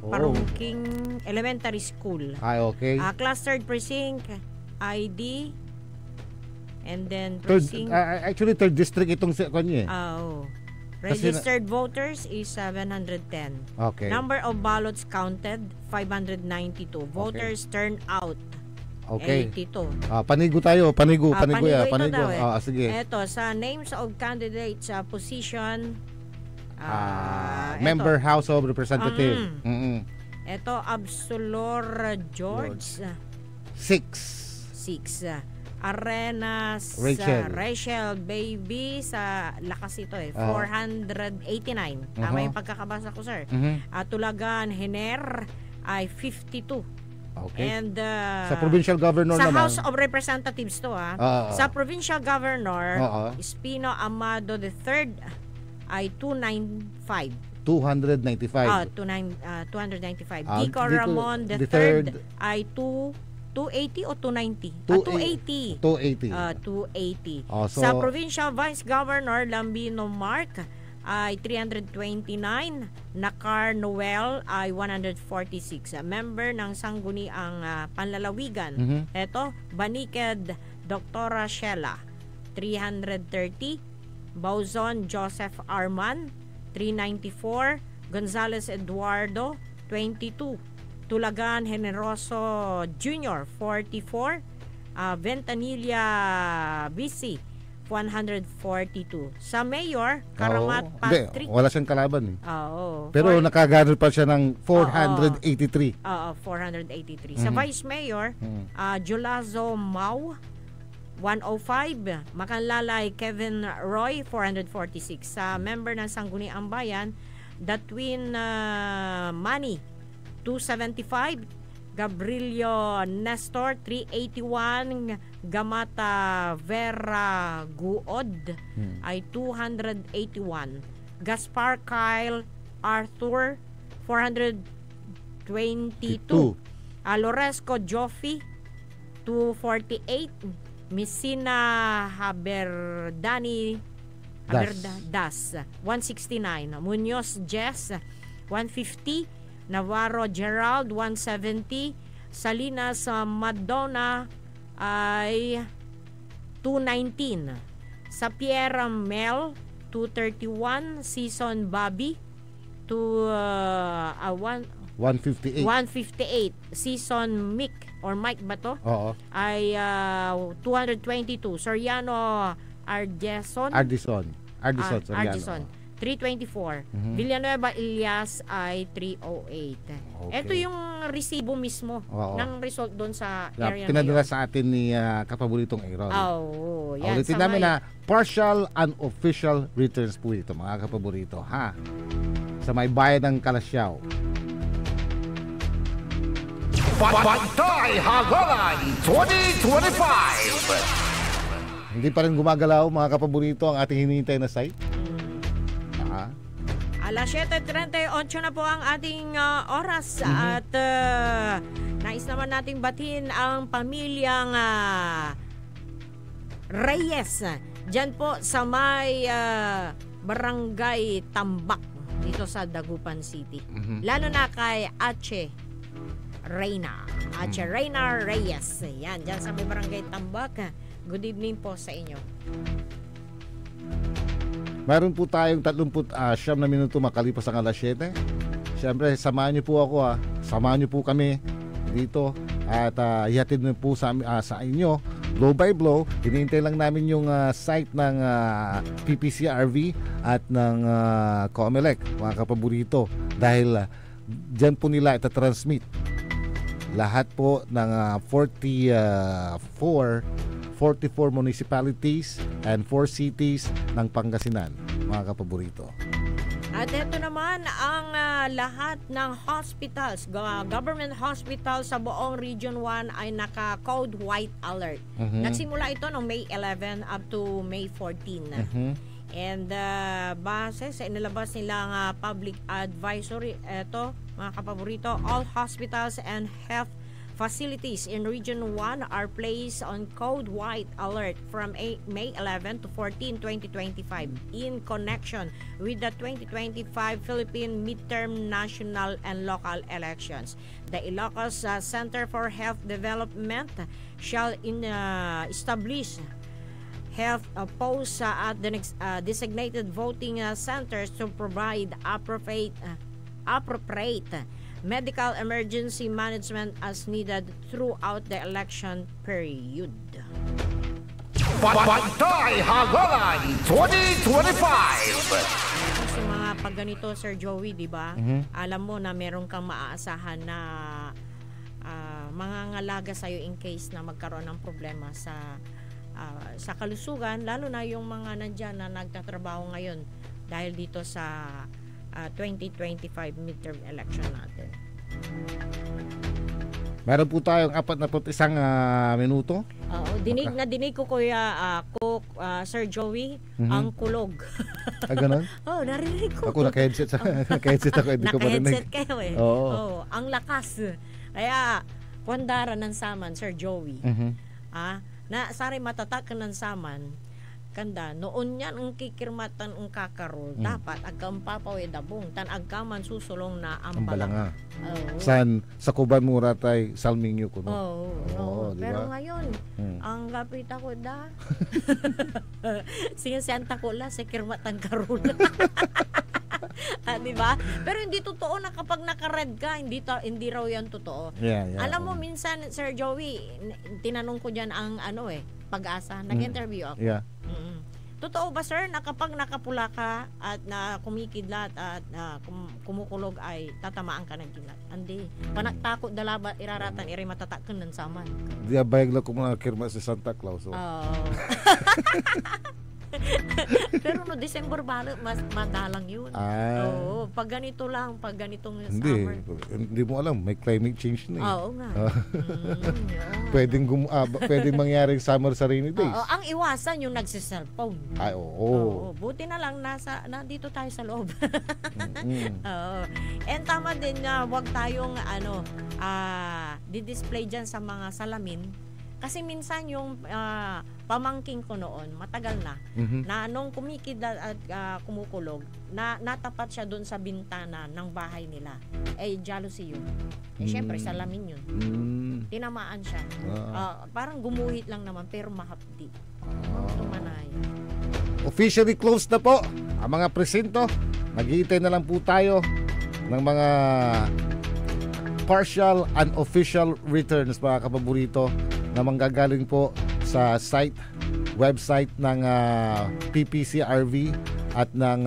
C: Parungking Elementary School.
B: Okay.
C: Clustered Precinct, ID, and then precinct.
B: Actually, third district itong kanya eh.
C: Registered voters is 710.
B: Okay.
C: Number of ballots counted, 592. Voters turned out, 82.
B: Panigo tayo. Panigo
C: ito
B: Panigo.
C: daw eh.
B: Sige.
C: Ito, sa names of candidates position,
B: Member House of Representative.
C: Ito, Absolor George.
B: 6.
C: Arenas Rachel Baby sa lakas ito 489. Tama yung pagkakabasa ko, sir. Tulagan Hener ay 52.
B: Okay.
C: And
B: sa provincial governor
C: sa
B: naman,
C: House of Representatives to sa provincial governor Espino Amado III ay 295.
B: 295.
C: 295. Kiko Ramon III ay 280 o 290? 280. 280. Sa Provincial Vice Governor Lambino Mark ay 329. Nakar Noel ay 146. Member ng Sangguniang Panlalawigan. Ito, Baniked Dr. Shela 330. Bauzon Joseph Arman 394. Gonzales Eduardo 22. Tulagan Generoso Jr. 44. Ventanilla BC 142. Sa Mayor Karamat Patrick.
B: Wala siyang kalaban
C: Pero
B: nakagano pa siya ng 483.
C: 483. Sa Vice Mayor Julazo Mau 105. Makanlalay Kevin Roy 446. Sa member ng Sangguniang Bayan Datwin Manny 275. Gabrilio Nestor 381. Gamata Vera Guod ay 281. Gaspar Kyle Arthur 422. Loresco Joffy 248. Messina Haberdani Das 169. Munoz Jess 150. Navarro Gerald 170. Salinas Madonna ay 219. Sa Pierre Mel 231. Season Bobby
B: 158.
C: Season Mick or Mike ba to?
B: Oo.
C: Ay 222. Soriano Ardison.
B: Soriano.
C: Ardison. 324. Villanueva Ilias ay 308. Ito yung resibo mismo ng result doon sa area na
B: pinadala
C: yun.
B: sa atin ni kapaboritong Aaron.
C: Yan.
B: Ulitin namin na partial unofficial returns po ito, mga kapaborito, ha? Sa may bayan ng Kalasyaw.
J: Bantay Halalan 2025.
B: Hindi pa rin gumagalaw, mga kapaborito, ang ating hinihintay na site.
C: Alas 7:38 na po ang ating oras at nais naman nating batiin ang pamilyang Reyes dyan po sa may Barangay Tambak dito sa Dagupan City. Lalo na kay Ache Reyna Reyes. Yan, dyan sa may Barangay Tambak. Good evening po sa inyo.
B: Meron po tayong 39 na minuto makalipas ang alas 7. Siyempre, samahan niyo po ako, samahan niyo po kami dito at ihatid niyo po sa inyo blow by blow. Hinihintay lang namin yung site ng PPCRV at ng COMELEC, mga kapaborito, dahil dyan po nila itatransmit lahat po ng 44 municipalities and 4 cities ng Pangasinan, mga kapaborito.
C: At ito naman ang lahat ng hospitals, government hospitals sa buong Region 1 ay naka-code white alert. Nagsimula ito noong May 11 up to May 14. And base sa inilabas nilang public advisory, ito mga kapaborito, all hospitals and health facilities in Region 1 are placed on Code White Alert from May 11 to 14, 2025 in connection with the 2025 Philippine midterm national and local elections. The Ilocos Center for Health Development shall establish health posts at the designated voting centers to provide appropriate medical emergency management as needed throughout the election period.
J: Bantay Halalan 2025.
C: Sa mga pagganito, Sir Joey, di ba? Alam mo na meron kang maaasahan na mga ngalaga sa'yo in case na magkaroon ng problema sa kalusugan, lalo na yung mga nandyan na nagtatrabaho ngayon dahil dito sa 2025 midterm election natin.
B: Meron po tayong 41 minuto.
C: Dinig ko Kuya Sir Joey, ang kulog.
B: Ganon?
C: Narinig ko.
B: Ako naka-headset ako, hindi ko marinig.
C: Naka-headset kayo eh. Ang lakas. Kaya, kwandara ng saman, Sir Joey. Na sari matatak ng saman, kanda noon yan ang kikirmatan ang kakarol dapat agkam papawe dabong tan agkaman susulong na ambalanga.
B: San sa Kuban mura tay salmingyo kuno.
C: Pero ngayon ang gapit ako da sinisenta ko la sa kirmatan karol. Di ba? Pero hindi totoo na kapag naka-red ka, hindi raw yan totoo. Alam mo minsan Sir Joey, tinanong ko diyan ang Pag-asa, nag-interview ako. Totoo ba sir na kapag nakapula ka at na kumikidlat at kumukulog ay tatamaan ka ng kidlat? Hindi. Panagtakot dalaba iraratan iri matatakan ng saman.
B: Di bayag lang kung nakakirma si Santa Claus.
C: Pero no December balo mas madalang yun. Pag ganito lang, pag ganitong summer.
B: Hindi mo alam, may climate change na eh.
C: Oo nga.
B: Pwedeng mangyaring summer sa rainy days.
C: Ang iwasan yung nagsi-cellphone. Buti na lang nandito tayo sa loob. And tama din na wag tayong di-display dyan sa mga salamin. Kasi minsan yung pamangking ko noon, matagal na, na nung kumikidlat at kumukulog, natapat siya doon sa bintana ng bahay nila. Jealousy yun. Siyempre, salamin yun. Tinamaan siya. Parang gumuhit lang naman, pero mahapdi. Tumanay.
B: Officially closed na po ang mga presinto. Naghihintay na lang po tayo ng mga partial and official returns, mga kapaborito, na manggagaling po sa site website ng PPCRV at ng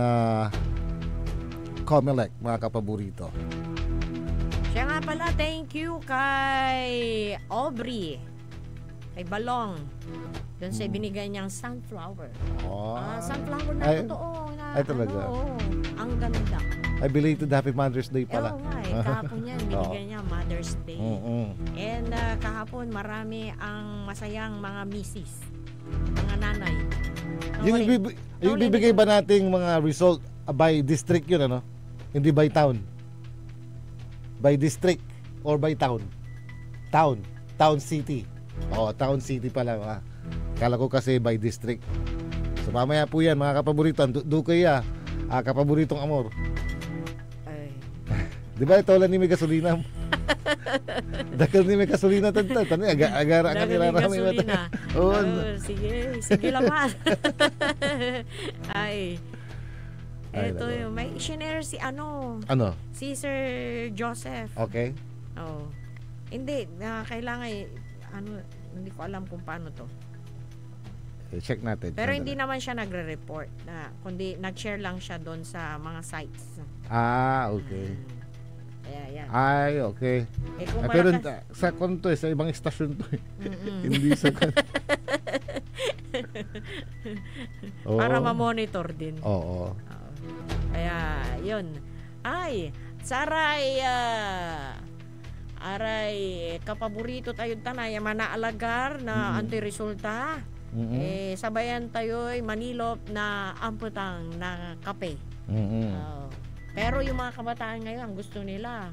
B: Comelec, mga kapaborito.
C: Siya nga pala, thank you kay Aubrey, kay Balong, doon sa binigay niyang sunflower. Sunflower na totoo.
B: Ay talaga?
C: Ang ganda.
B: Ay, belated Happy Mother's Day pala.
C: Oo nga kahapon yan, binigay niya Mother's Day. And kahapon, marami ang masayang mga misis, mga nanay.
B: Yung bibigay ba nating mga result by district yun, ano? Hindi by town? By district or by town? Town city. Town city pala. Kala ko kasi by district. So mamaya po yan, mga kapaborito. Dukaya, kapaboritong amor.
C: Ay.
B: Di ba ito lang ni may gasolina? Dakal ni may gasolina tantan. Agara ka nila namin.
C: Gasolina. Sige laman. Ay. Ito yung may share si ano? Si Sir Joseph.
B: Okay.
C: Hindi, kailangan hindi ko alam kung paano to.
B: Check natin.
C: Pero hindi naman siya nagre-report kundi nag-share lang siya doon sa mga sites.
B: Okay.
C: Yan.
B: Ay, okay. Pero sa konto sa ibang estasyon to. Hindi sa
C: para ma-monitor din.
B: Oo.
C: Kaya, yun. Ay, saray kapaborito tayo tanay manaalagar na antiresulta. Sabayan tayo'y manilop na amputang na kape. Pero yung mga kabataan ngayon, ang gusto nila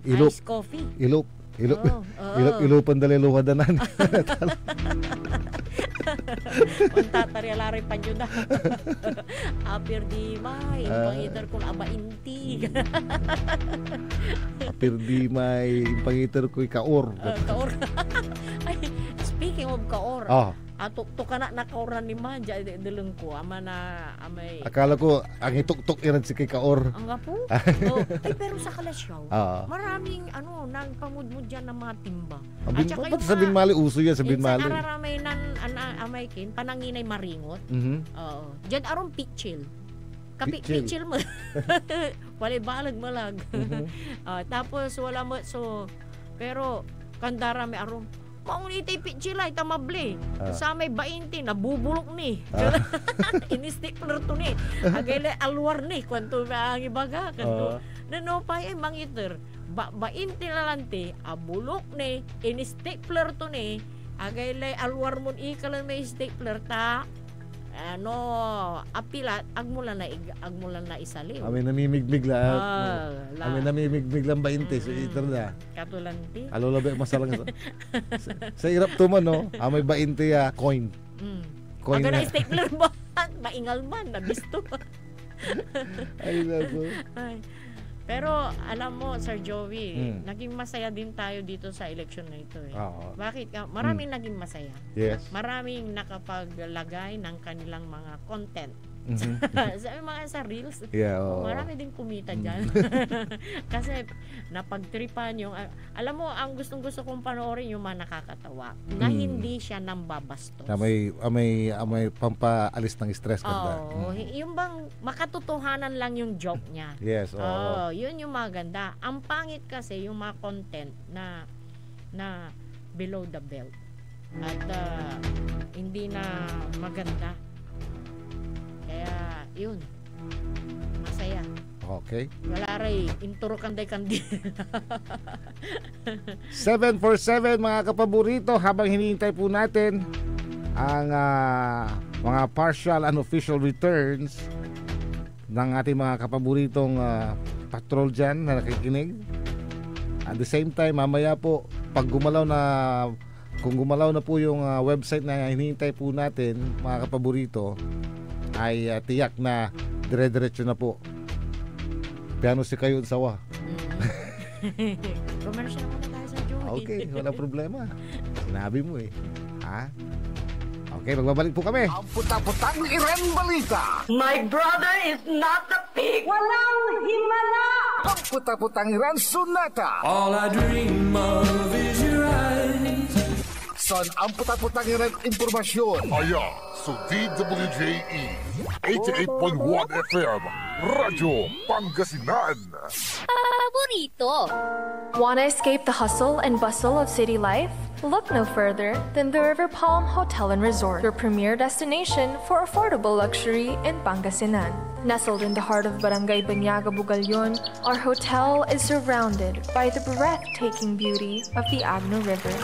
B: ice
C: coffee.
B: Ilupan daliluha danan.
C: Tatariyalari pa nyo na. Apir di may pangitar ko aba inti.
B: Apir di may pangitar ko kaor.
C: Kaor. Ay, speaking of kaor. Tuktok ka na nakaoran ni Manja dileng ko ama na amay.
B: Akala ko ang ituktok iran si kay kaor.
C: Ang gapo? Pero sa Kalasyaw, maraming nagpamudmud diyan ng mga timba.
B: At saka yung sa Binmali uso yan sa Binmali.
C: Sa araramay nan amay kin pananginay maringot. Diyan aron pitchil. Pitchil mo. Wala balag malag. Tapos wala mo pero kandara may aron maunitay pitchilay tamable. Sa may 20 nabubulok ni. Ini-stickler to ni. Agay alwar ni kwanto ang ibaga kanto. Nanopay ay mangiter. 20 lalante abulok ni ini-stickler to ni. Agay alwar mo ikalan may stickler ta. Apilat agmulan na isaliw.
B: Amin namimigmig lang. Amin namimigmig lang 20 so iter na.
C: Katulanti.
B: Alola ba masalang sa irap tuman no. Amay 20 coin. Coin.
C: Aga na stapler ba? Maingal man nabisto.
B: Ay nako.
C: Pero alam mo Sir Joey, naging masaya din tayo dito sa election na ito eh. Bakit? Maraming naging masaya.
B: Yes.
C: Maraming nakapaglagay ng kanilang mga content. Sa reels. Marami din kumita dyan. Kasi napagtripan yung alam mo, ang gustong-gusto kong panoorin yung mga nakakatawa na hindi siya nambabastos.
B: May pampaalis ng stress kada.
C: Yung bang makatotohanan lang yung joke niya.
B: Yes.
C: Yun yung maganda. Ang pangit kasi yung mga content na below the belt. At hindi na maganda. Kaya, yun. Masaya.
B: Okay.
C: Wala rin. Inturo kanday-kandi.
B: 747 mga kapaborito, habang hinihintay po natin ang mga partial and official returns ng ating mga kapaboritong patrol dyan na nakikinig. At the same time, mamaya po, kung gumalaw na po yung website na hinihintay po natin, mga kapaborito, ay tiyak na dire-diretso na po. Piano si kayo sawa.
C: Commercial muna tayo sa Joey.
B: Okay, wala problema. Sinabi mo eh. Okay, magbabalik po kami.
J: Ang puta-putang Iren Balita.
F: My brother is not a pig.
A: Walang himala!
J: Ang puta-putang Iren Sunata.
G: All I dream of is your eyes.
J: Bisan ang putat-putang impormasyon.
I: Aya, so DWJE 88.1 FM, Radyo Pangasinan.
K: Paborito. Wanna escape the hustle and bustle of city life? Look no further than the River Palm Hotel and Resort, your premier destination for affordable luxury in Pangasinan. Nestled in the heart of Barangay Banyaga, Bugalyon, our hotel is surrounded by the breathtaking beauty of the Agno River.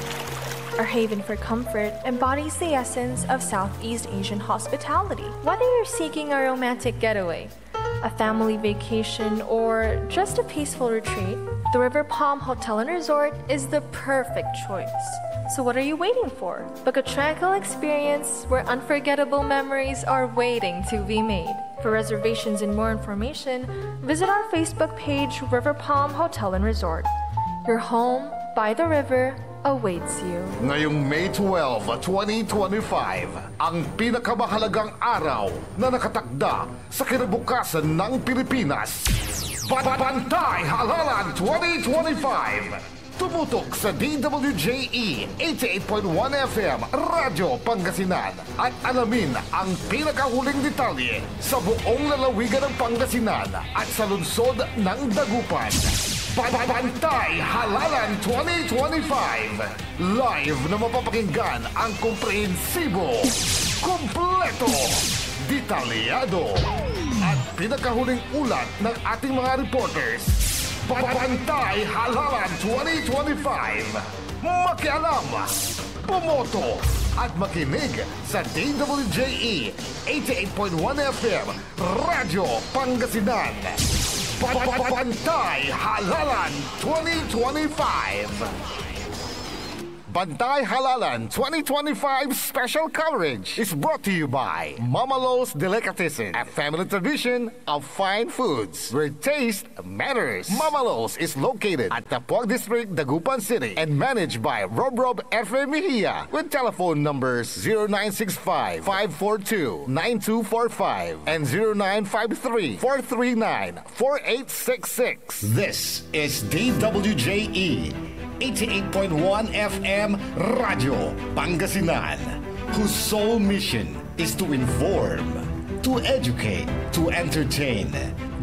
K: Our haven for comfort embodies the essence of Southeast Asian hospitality. Whether you're seeking a romantic getaway, a family vacation, or just a peaceful retreat, the River Palm Hotel and Resort is the perfect choice. So what are you waiting for? Book a tranquil experience where unforgettable memories are waiting to be made. For reservations and more information, visit our Facebook page, River Palm Hotel and Resort. Your home by the river awaits you.
I: Ngayong May 12, 2025, ang pinakamahalagang araw na nakatakda sa kinabukasan ng Pilipinas. Bantay Halalan 2025. Tumutok sa DWJE 88.1 FM Radyo Pangasinan at alamin ang pinakahuling detalye sa buong lalawigan ng Pangasinan at sa lungsod ng Dagupan. Bantay Halalan 2025. Live na mapapakinggan ang komprehensibo, kumpleto, detalyado at pinakahuling ulat ng ating mga reporters. Bantay Halalan 2025. Makialam, pumoto at makinig sa DWJE 88.1 FM Radyo Pangasinan. Bantay Halalan 2025. Bantay Halalan 2025 special coverage is brought to you by Mama Lo's Delicatessen, a family tradition of fine foods where taste matters. Mama Lo's is located at Tapuag District, Dagupan City and managed by Rob F. Mejia with telephone numbers 0965-542-9245 and 0953-439-4866. This is DWJE 88.1 FM Radio Pangasinan, whose sole mission is to inform, to educate, to entertain,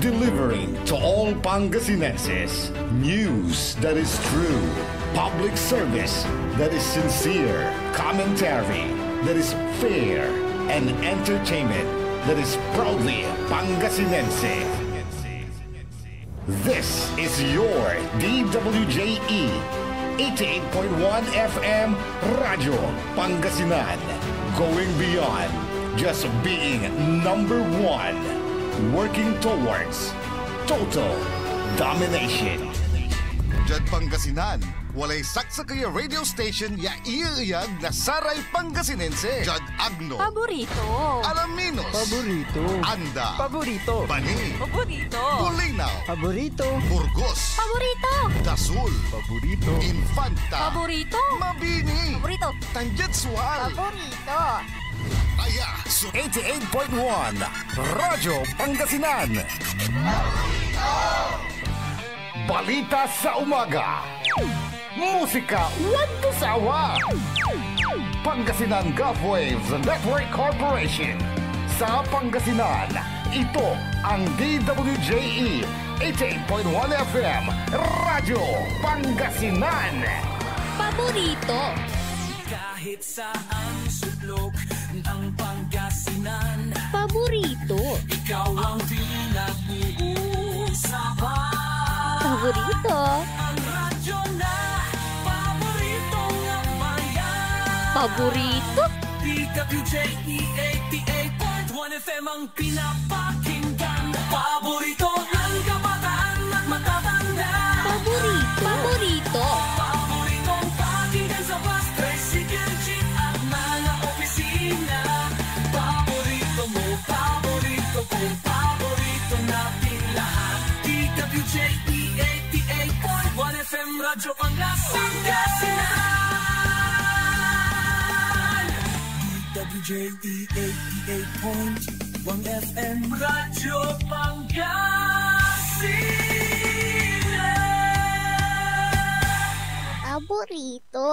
I: delivering to all Pangasinenses news that is true, public service that is sincere, commentary that is fair, and entertainment that is proudly Pangasinense. This is your DWJE 88.1 FM Radio Pangasinan, going beyond just being number one, working towards total domination.
J: Diyan Pangasinan, walay saksa kaya radio station ya iiyag na saray Pangasinense. Diyan Agno.
K: Paborito.
J: Alaminos.
L: Paborito.
J: Anda.
L: Paborito.
J: Bani.
K: Paborito.
J: Bulinaw.
L: Paborito.
J: Burgos.
K: Paborito.
J: Dasul.
L: Paborito.
J: Infanta.
K: Paborito.
J: Mabini.
K: Paborito.
J: Tanjetsual.
K: Paborito.
J: Aya,
I: So 88.1 Radyo Pangasinan. Balita sa umaga. Musika walang sawa. Pangasinan Gulf Waves Network Corporation. Sa Pangasinan, ito ang DWJE 88.1 FM Radyo Pangasinan.
K: Paborito.
G: Kahit saan sulok ng Pangasinan,
K: Paborito.
G: ikaw ang pinag-uusapan.
K: Paborito.
G: Ang radyo na paborito ng bayan.
K: Paborito.
G: DWJE 88.1 FM ang pinapakinggan. Paborito ng kabataan at matatanda.
K: Paborito. Paborito.
G: Paboritong pakinggan sa bus, tricycle, jeep at mga opisina. Paborito mo, paborito ko, paborito natin lahat. DWJE 88.1 FM Radyo Pangasinan. DWJE 88.1 FM Radyo Pangasinan.
K: Paborito.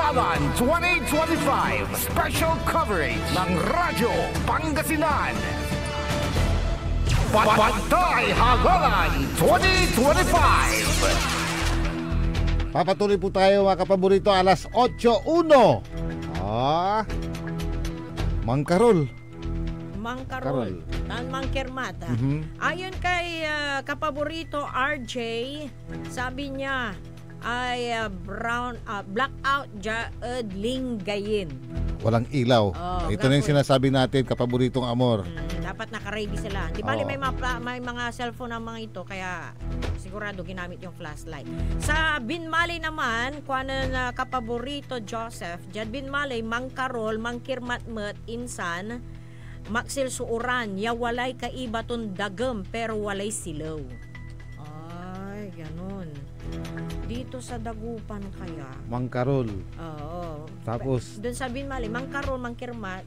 I: Halalan 2025 Special Coverage ng Radyo Pangasinan. Pantay Halalan 2025.
B: Papatuloy po tayo mga kapaborito, alas 8:01. Mang Carol.
C: Tan Mang Kermat. Ayon kay kapaborito RJ, sabi niya ay blackout linggayin.
B: Walang ilaw. Ito na yung sinasabi natin, kapaboritong amor.
C: Dapat naka-ready sila. Di bali may mga cellphone ng mga ito, kaya sigurado ginamit yung flashlight. Sa Binmalay naman, kuwanan na kapaborito Joseph, Jad Binmalay, Mang Carol, Mang Kirmatmet, Insan, Maxil Suuran, ya walay kaiba ton dagem pero walay silaw. Ay, ganun. Dito sa Dagupan kaya.
B: Mang Carol.
C: Oo.
B: Tapos
C: doon sa Binmalay, Mang Carol, Mang Kirmat,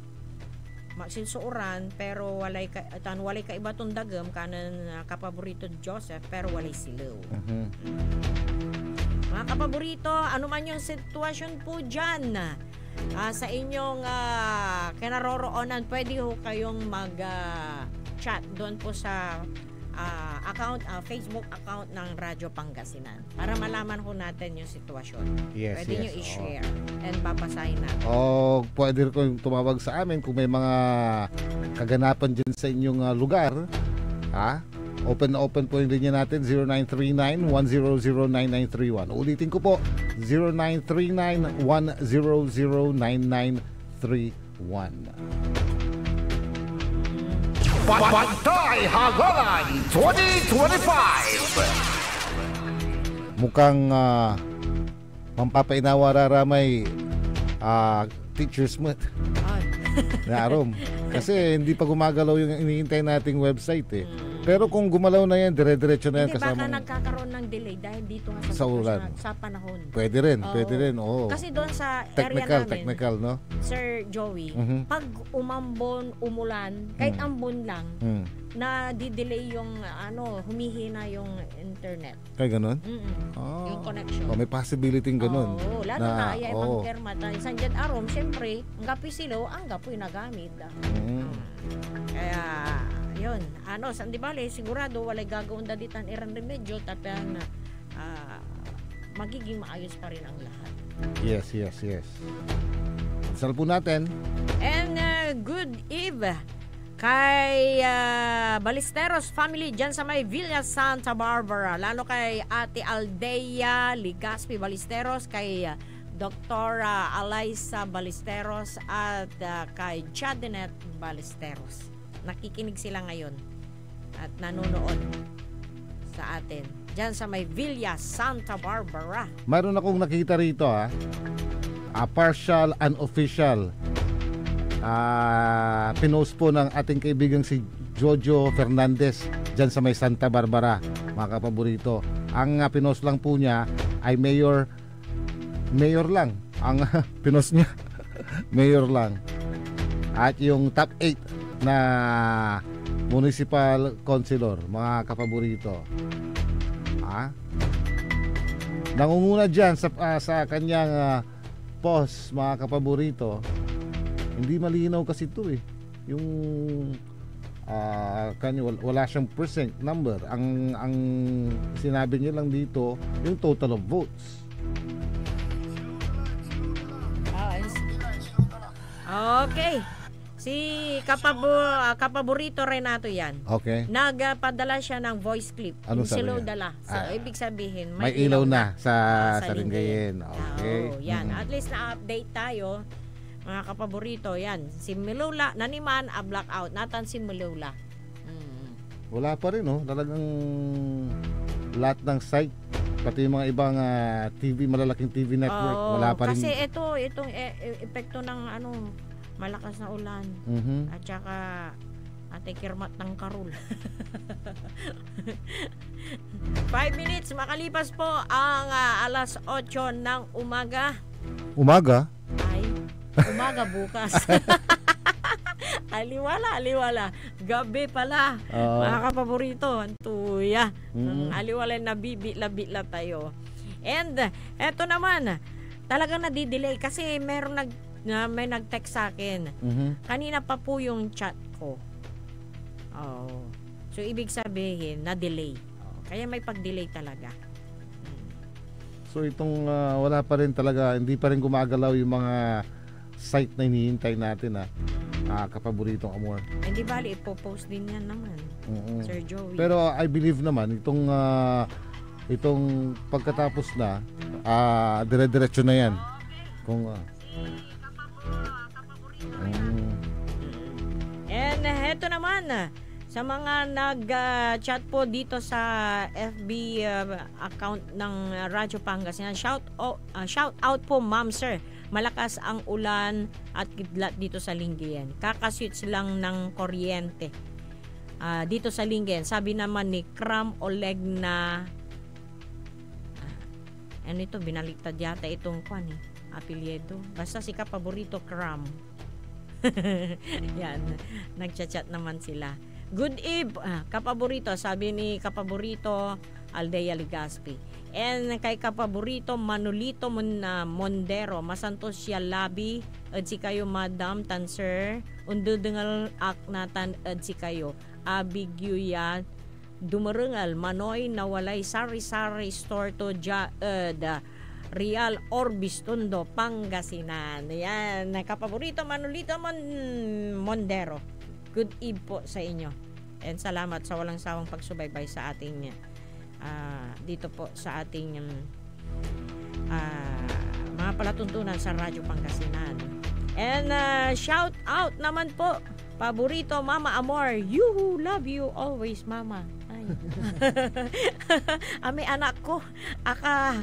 C: Maxil Suuran, pero walay kaiba ton dagem kanan kapaborito Joseph pero walay silaw. Mga kapaborito, ano man yung sitwasyon po dyan, sa inyong kinaroroonan, pwede ho kayong mag-chat doon po sa Facebook account ng Radyo Pangasinan para malaman ho natin yung sitwasyon. Pwede nyo i-share and papasahin natin.
B: Pwede rin tumawag sa amin kung may mga kaganapan dyan sa inyong lugar. Open na open po yung linya natin, 0939-100-9931. Ulitin ko po, 0939-100-9931.
I: Pantay Halalan 2025.
B: Mukhang mampapainawa raramay teacher's month na arom. Kasi hindi pa gumagalaw yung iniintay nating website Pero kung gumalaw na yan, dire-diretso na yan.
C: Hindi, baka nagkakaroon ng delay dahil dito nga sa panahon.
B: Pwede rin.
C: Kasi doon sa area namin,
B: technical, no?
C: Sir Joey, pag umulan, kahit ambon lang, na-delay yung, humihina yung internet.
B: Kaya ganun?
C: Yung connection.
B: May possibility ganun.
C: Lalo na ay ibang permata. San dyan arom, siyempre, ang gapi silo, ang gapoy nagamit. Kaya, yun, di bale, sigurado walay gagawin daditan iran remedyo tapian magiging maayos pa rin ang lahat.
B: Yes. Sal po natin.
C: And good eve kay Ballesteros family dyan sa may Villa Santa Barbara, lalo kay Ate Aldea Ligaspi Ballesteros, kay Dr. Alaysa Ballesteros at kay Chadinet Ballesteros. Nakikinig sila ngayon at nanonood sa atin dyan sa may Villa Santa Barbara.
B: Mayroon akong nakita rito partial and official pinost po ng ating kaibigang si Jojo Fernandez dyan sa may Santa Barbara, mga kapaborito. Ang pinost lang po niya ay mayor lang ang pinost niya. Mayor lang. At yung top 8 na municipal councilor, mga kapaborito. Nangunguna dyan sa kanyang post, mga kapaborito. Hindi malinaw kasi ito yung wala siyang percent number. Ang sinabi niya lang dito yung total of votes.
C: Okay. Si kapaborito Renato yan.
B: Okay.
C: Nagpadala siya ng voice clip.
B: Ano sabi niya?
C: Dala. So, ibig sabihin,
B: may ilaw na sa Lingayen. Okay.
C: Yan. At least na-update tayo, mga kapaborito. Yan. Si Milula, naniman, blackout. Natan si Milula.
B: Wala pa rin, Talagang lahat ng site, pati yung mga ibang malalaking TV network, wala pa rin.
C: Kasi itong epekto ng malakas na ulan. At saka Ate Kirmat ng Karul. 5 minutes makalipas po ang alas 8 ng umaga.
B: Umaga?
C: Ay, umaga bukas. Aliwala. Gabi pala. Mga kapaborito, antuya. Aliwala na bibitla tayo. And eto naman, talagang nadidelay kasi may nag-text sa akin. Kanina pa po yung chat ko. Oh. So ibig sabihin na-delay. Kaya may pag-delay talaga.
B: So itong wala pa rin talaga, hindi pa rin gumagalaw yung mga site na hinihintay natin kapaboritong Amor.
C: Hindi bali, ipopost din yan naman. Sir Joey.
B: Pero I believe naman itong pagkatapos na dire-diretso na yan. Kung
C: And heto naman sa mga nag-chat po dito sa FB account ng Radyo Pangasinan. Shout out po, ma'am, sir. Malakas ang ulan at kidlat dito sa Lingayen. Kakaswitch lang ng kuryente dito sa Lingayen. Sabi naman ni Kram Oleg na ano ito, binaliktad yata itong apelyido. Basta si kapaborito Kram. Yan, nagchat-chat naman sila. Good eve, kapaborito, sabi ni kapaborito Aldea Ligaspi. And kay kapaborito Manolito Mondero, masantos siya labi, ad si kayo madam tan sir, undudengal aknatan ad si kayo, abigyo dumarengal manoy nawalay sari-sari store to Real Orbis Tondo, Pangasinan. Yan, kapaborito Manolito Mondero. Good eve po sa inyo. And salamat sa walang sawang pagsubaybay sa ating dito po sa ating mga palatuntunan sa Radyo Pangasinan. And shout out naman po, paborito Mama Amor. You love you always, Mama. Ay. May anak ko. Aka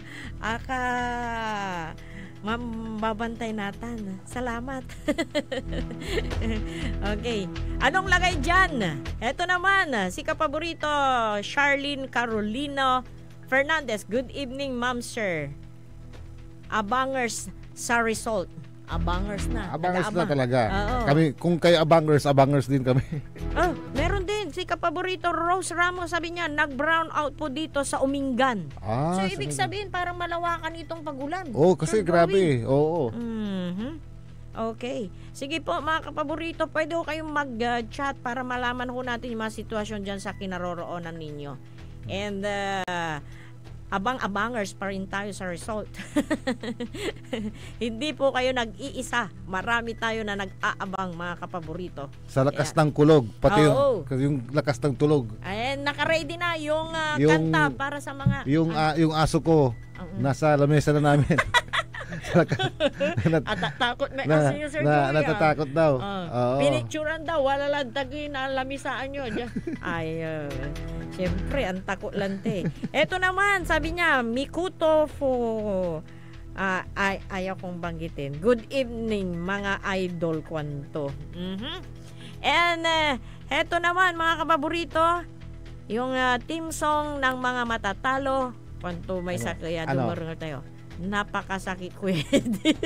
C: mabantay natin. Salamat. Okay. Anong lagay dyan? Eto naman, si kapaborito Charlene Carolino Fernandez. Good evening, ma'am, sir. Abangers sa result. Abangers na.
B: Abangers na talaga.
C: Kami,
B: kung kayo abangers din kami.
C: Meron din si kapaborito Rose Ramos, sabi niya, nag-brown out po dito sa Umingan. So ibig sabihin parang malawakan itong pagulan.
B: Kasi grabe. Oo.
C: Okay. Sige po mga kapaborito, pwede ho kayong mag-chat para malaman ho natin yung mga sitwasyon dyan sa kinaroroonan ninyo. And abang-abangers pa rin tayo sa result. Hindi po kayo nag-iisa. Marami tayo na nag-aabang, mga kapaborito.
B: Sa lakas ng kulog, pati yung lakas ng tulog.
C: Ayan, naka-ready na yung kanta para sa mga...
B: Yung aso ko, nasa lamesa na namin.
C: Takot na kasi yung Sir Joey.
B: Natatakot daw.
C: Pinicturan daw, wala lang tagin na lamisaan nyo. Ay, siyempre, ang takot lante. Eto naman, sabi niya, Mikuto ayaw kong banggitin. Good evening, mga idol kwanto. And, eto naman, mga kapaborito, yung team song ng mga matatalo, kwanto may sakaya, dumarungal tayo. Napakasakit, Kuya Eddie.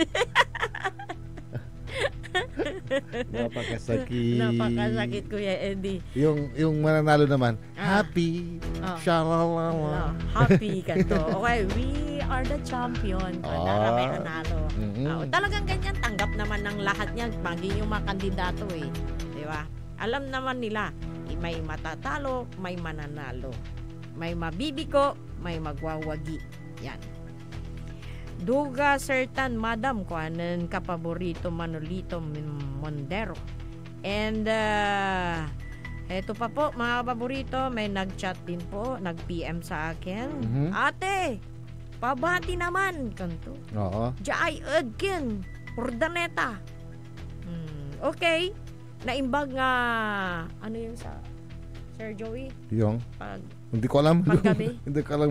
C: Napakasakit, Kuya Eddie.
B: Yung mananalo naman, happy.
C: Happy ka to. Okay, we are the champion. May nanalo. Talagang ganyan, tanggap naman ng lahat niyan. Maging yung mga kandidato Di ba? Alam naman nila, may matatalo, may mananalo. May mabibiko, may magwawagi. Yan. Duga certain madam ko anan kapaborito Manolito Mondero. And eto pa po mga kapaborito, may nag-chat din po, nag-PM sa akin. Ate, pabati naman kanto. Jai Edkin Urdaneta. Okay. Naimbag nga ano yun sa Sir Joey?
B: Yung? Hindi ko alam.
C: Paggabi?
B: Hindi ko alam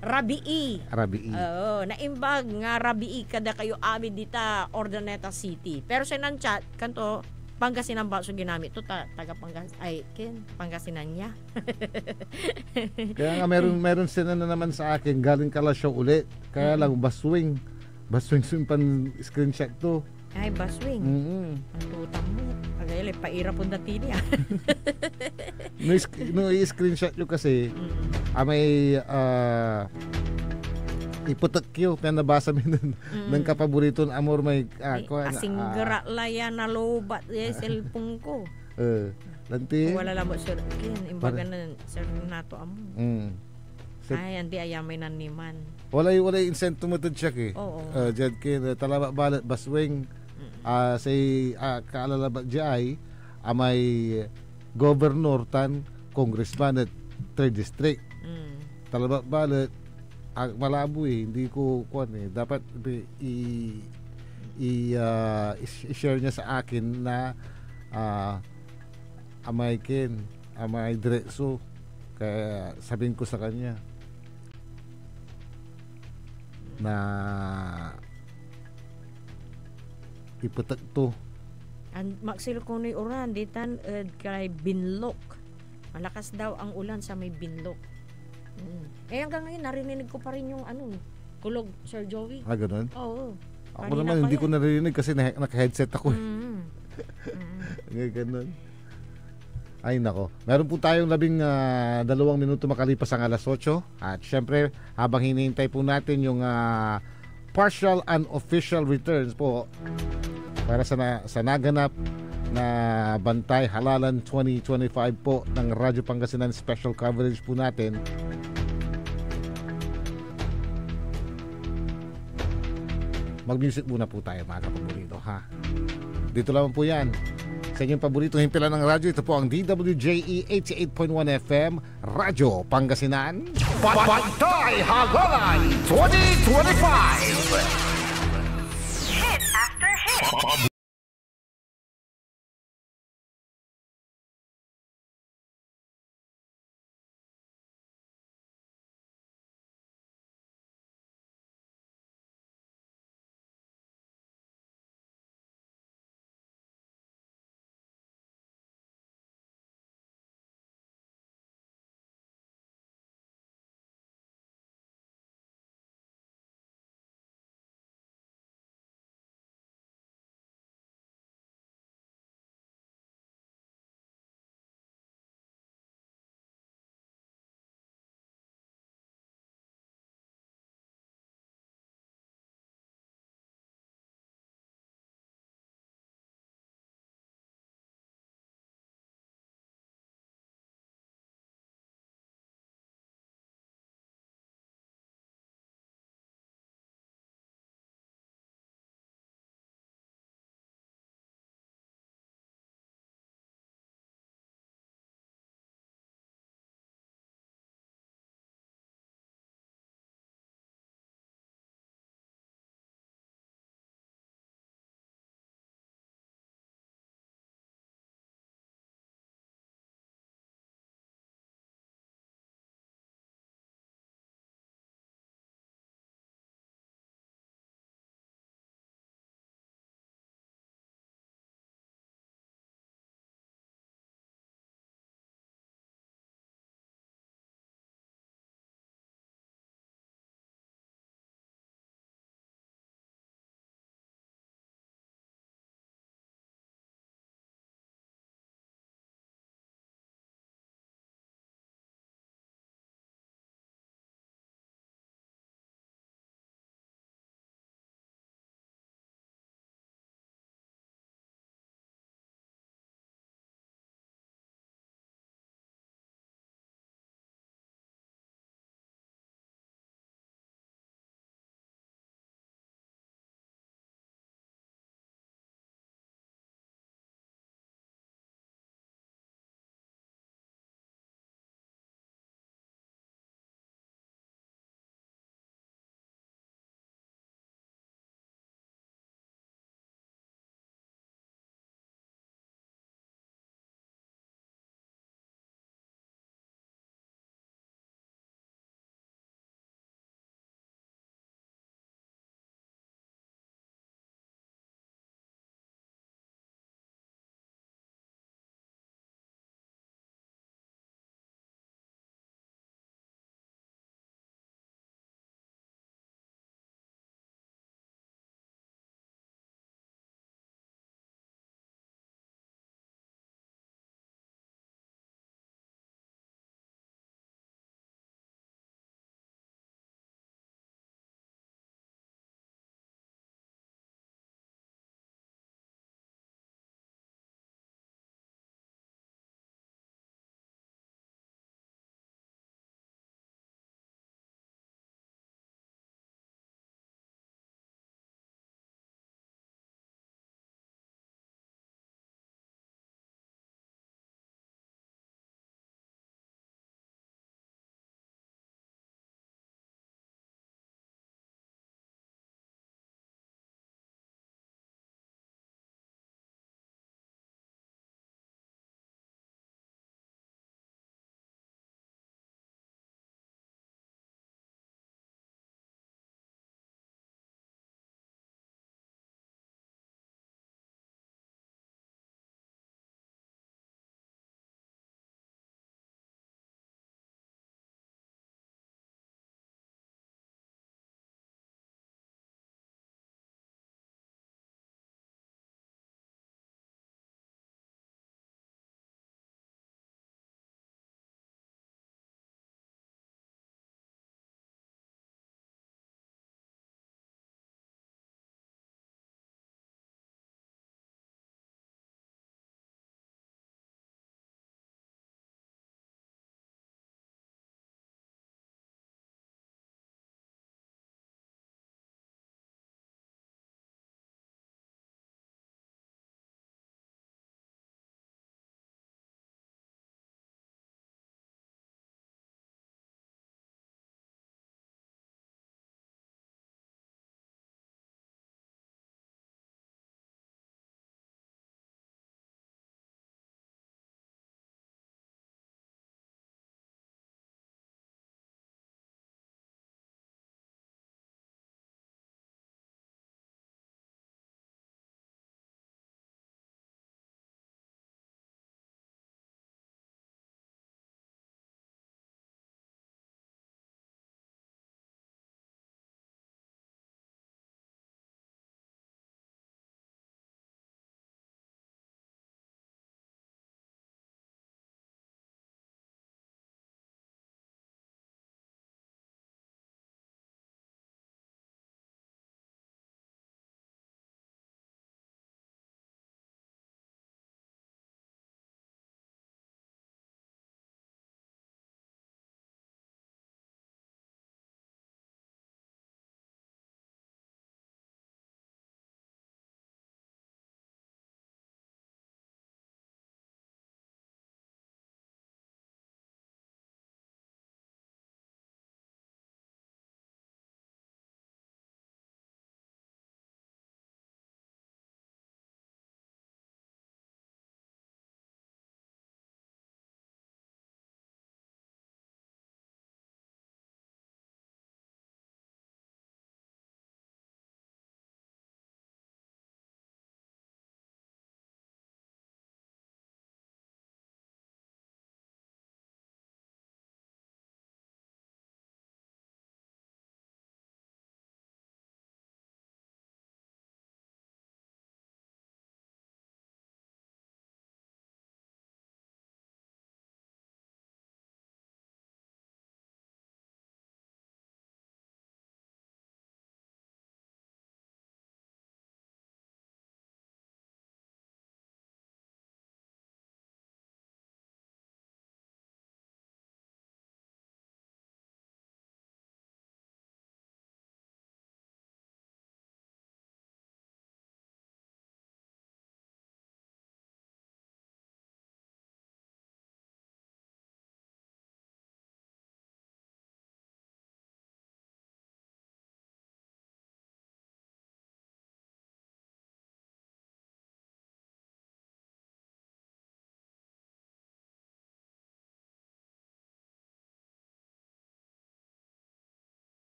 C: Rabii.
B: Rabii.
C: Oo, naimbag nga Rabii kada kayo amin dita Urdaneta City. Pero sa chat kanto Pangasinan ba so ginamit to taga Pangasinan niya.
B: Kaya nga meron sila na naman sa akin galing Kalasyaw ulit. Kaya lang baswing pan screenshot to.
C: Ay, baswing. Ang tutang mo. Agay, paira po dati niya.
B: No i-screenshot nyo kasi may iputakyo kaya nabasa mi ng kapaborito ng amor may
C: asinggara laya na lobat cellphone ko.
B: Lanti.
C: Wala lang mo sir kin imbaga na sir nato amo. Ay andi ayamay naniman.
B: Wala insento mo tad siya eh. Jad kin talaba balat baswing say kaalala jay amay governor tan congressman at 3rd district. Talaba balat malabo hindi ko kuan dapat i-share niya sa akin na amay diretso kaya sabihin ko sa kanya na iputak to
C: and maksil ko ni uran ditan kay Binlok malakas daw ang ulan sa may Binlok. Hanggang ngayon narinig ko pa rin yung kulog Sir Joey.
B: Ganun?
C: Oo.
B: Ako naman hindi ko narinig kasi naka-headset ako. Ganun. Ay nako. Meron po tayong 12 minuto makalipas ang 8:00 at syempre habang hinihintay po natin yung partial and official returns po para sa naganap na Bantay Halalan 2025 po ng Radyo Pangasinan special coverage po natin. Mag-music muna po tayo mga kapaborito ha. Dito lang po yan sa inyong paboritong himpilan ng radyo. Ito po ang DWJE 88.1 FM Radyo Pangasinan
A: Bantay Halalan 2025
F: Hit after hit.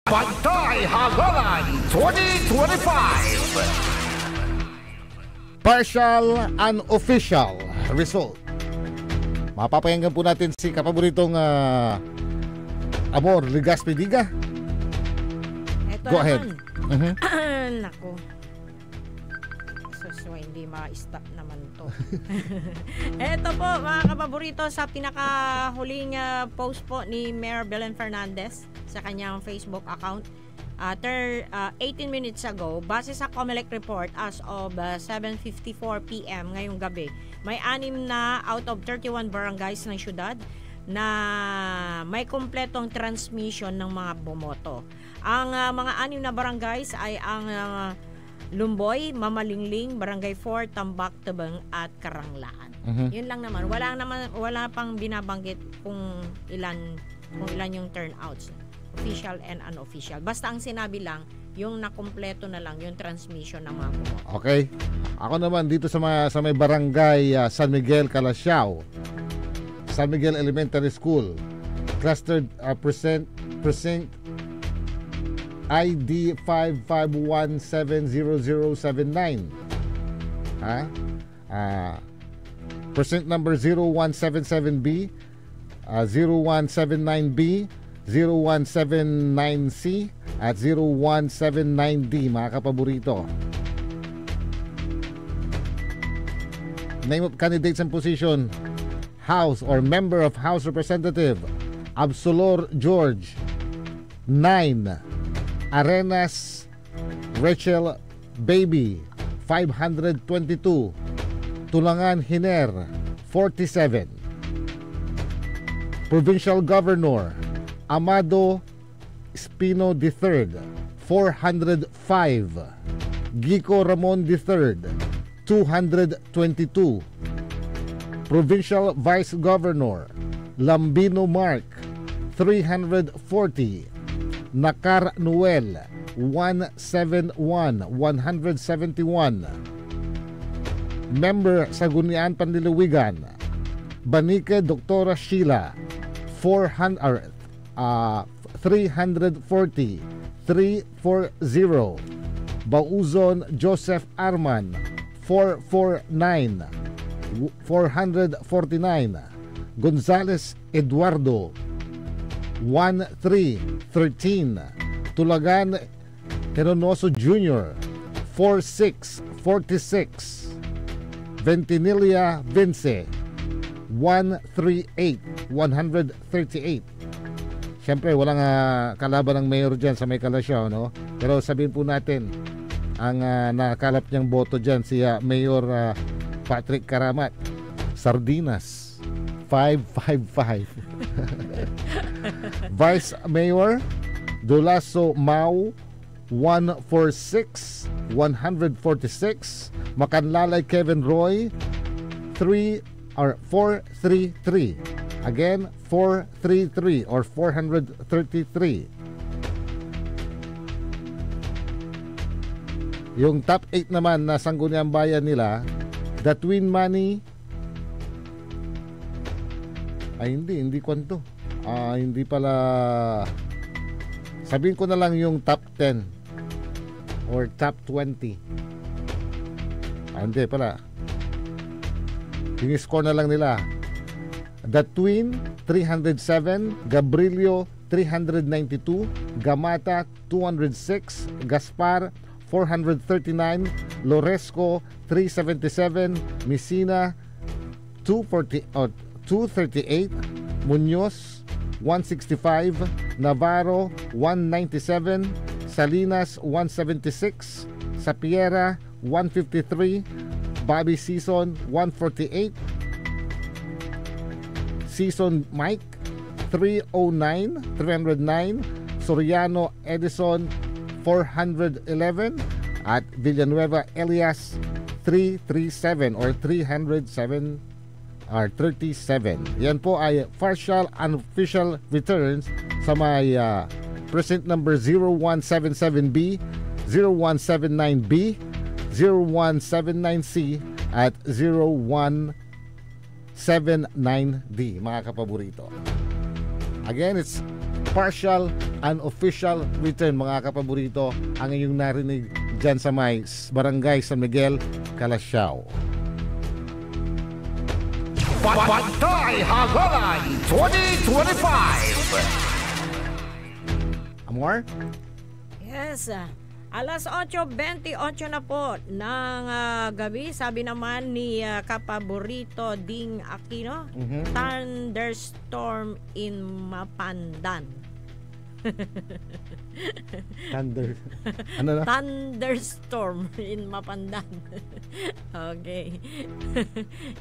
I: Pantay Halalan 2025.
B: Partial and official result. Mapapakinggan po natin si kapaboritong Amor Legaspi-Diga.
C: Ito
B: Go ahead.
C: Nako. So, hindi ma-stop naman to. Ito po, mga kapaborito, sa pinakahuling post po ni Mayor Belen Fernandez sa kanyang Facebook account. 18 minutes ago, base sa COMELEC report as of 7:54 p.m. ngayong gabi, may 6 na out of 31 barangays ng syudad na may kumpletong transmission ng mga bumoto. Ang mga 6 na barangays ay ang Lumboy, Mamalingling, Barangay 4, Tambak, Tabang at Karanglaan. Yun lang naman. Wala pang binabanggit kung ilan yung turnouts, official and unofficial. Basta ang sinabi lang, yung nakumpleto na lang yung transmission ng mga bumoto.
B: Okay. Ako naman dito sa may barangay San Miguel, Calasiao. San Miguel Elementary School. Clustered precinct ID 551700079. Percent number 0177B, 0179B, 0179C at 0179D, mga kapaborito. Name of candidates and position: House or Member of House Representative Absolor George, 9. Arenas Rachel Baby, 522. Tulangan Hiner, 47. Provincial Governor Amado Espino III, 405. Gico Ramon III, 222. Provincial Vice Governor Lambino Mark, 340. Nakar Noel, 171. Member sa Gunian Panliliwigan Banike Doktora Sheila, 340. Bauzon Joseph Arman, 449. 449. Gonzales Eduardo, 1313. Tulagan Heronoso Jr., 4646. Ventinilla Vince, 138. Siyempre walang kalaban ng mayor dyan sa may Calasiao, no? Pero sabihin po natin ang nakalap niyang boto dyan si Mayor Patrick Karamat. Sardinas, 555. Vice Mayor Dolaso Mau, 146. Makanlalay Kevin Roy, 433. Again, 433 or 433. Yung top 8 naman na sangguniang bayan nila, The Twin Money, ay hindi kwanto. Hindi pala, sabihin ko na lang yung top 10 or top 20. Hindi pala, yung score na lang nila. The Twin, 307. Gabrilio, 392. Gamata, 206. Gaspar, 439. Loresco, 377. Messina, 238. Muñoz, 165. Navarro, 197. Salinas, 176. Sapiera, 153. Bobby Season, 148. Season Mike, 309. Soriano Edison, 411. At Villanueva Elias, 337 or 307 or 37. Yan po ay partial unofficial returns sa may precinct number 0177B, 0179B, 0179C at 0179D, mga kapaborito. Again, it's partial and official return, mga kapaborito, ang inyong narinig dyan sa may Barangay San Miguel, Calasiao.
I: Pantay Hagalan 2025.
B: Amor?
C: Yes. Alas 8:28 na po ng gabi. Sabi naman ni Kapaborito Ding Aquino, thunderstorm in Mapandan.
B: Ano na?
C: Thunderstorm in Mapandan. Okay.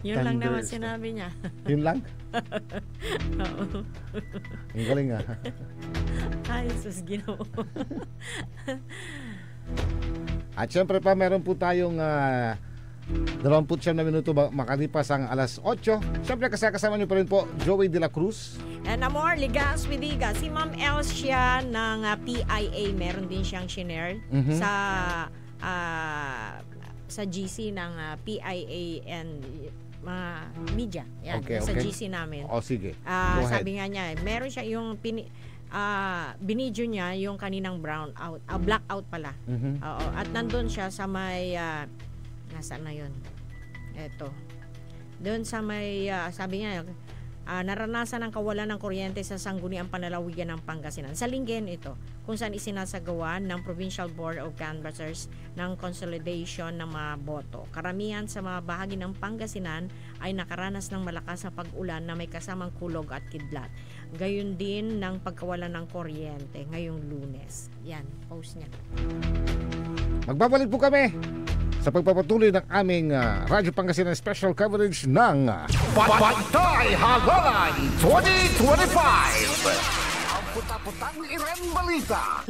C: Yun lang naman sinabi niya.
B: Yun lang?
C: Oo.
B: Ang galing nga.
C: Ay, sus, Ginoo.
B: At syempre pa, meron po tayong 29 na minuto makalipas ang alas 8. Syempre kasama niyo pa rin po Joey De La Cruz.
C: And more, Ligas with Liga. Si Ma'am Elsia ng PIA, meron din siyang shinare sa GC ng PIA and mga media. Yan,
B: okay.
C: Sa GC namin.
B: O, sige.
C: Sabi nga niya, meron siya yung binidyo niya yung kaninang blackout pala. Oo, at nandun siya sa may nasaan na yun? Eto. Doon sa may sabi niya, naranasan ang kawalan ng kuryente sa sangguniang panlalawigan ng Pangasinan. Sa Linggen ito, kung saan isinasagawa ng Provincial Board of Canvassers ng consolidation ng mga boto. Karamihan sa mga bahagi ng Pangasinan ay nakaranas ng malakas na pag-ulan na may kasamang kulog at kidlat. Gayon din ng pagkawalan ng kuryente ngayong Lunes. Yan, post niya.
B: Magbabalik po kami sa pagpapatuloy ng aming Radyo Pangasinan special coverage ng
I: Pantay Hagalan 2025.
A: Ang puta-putang Iren Balita.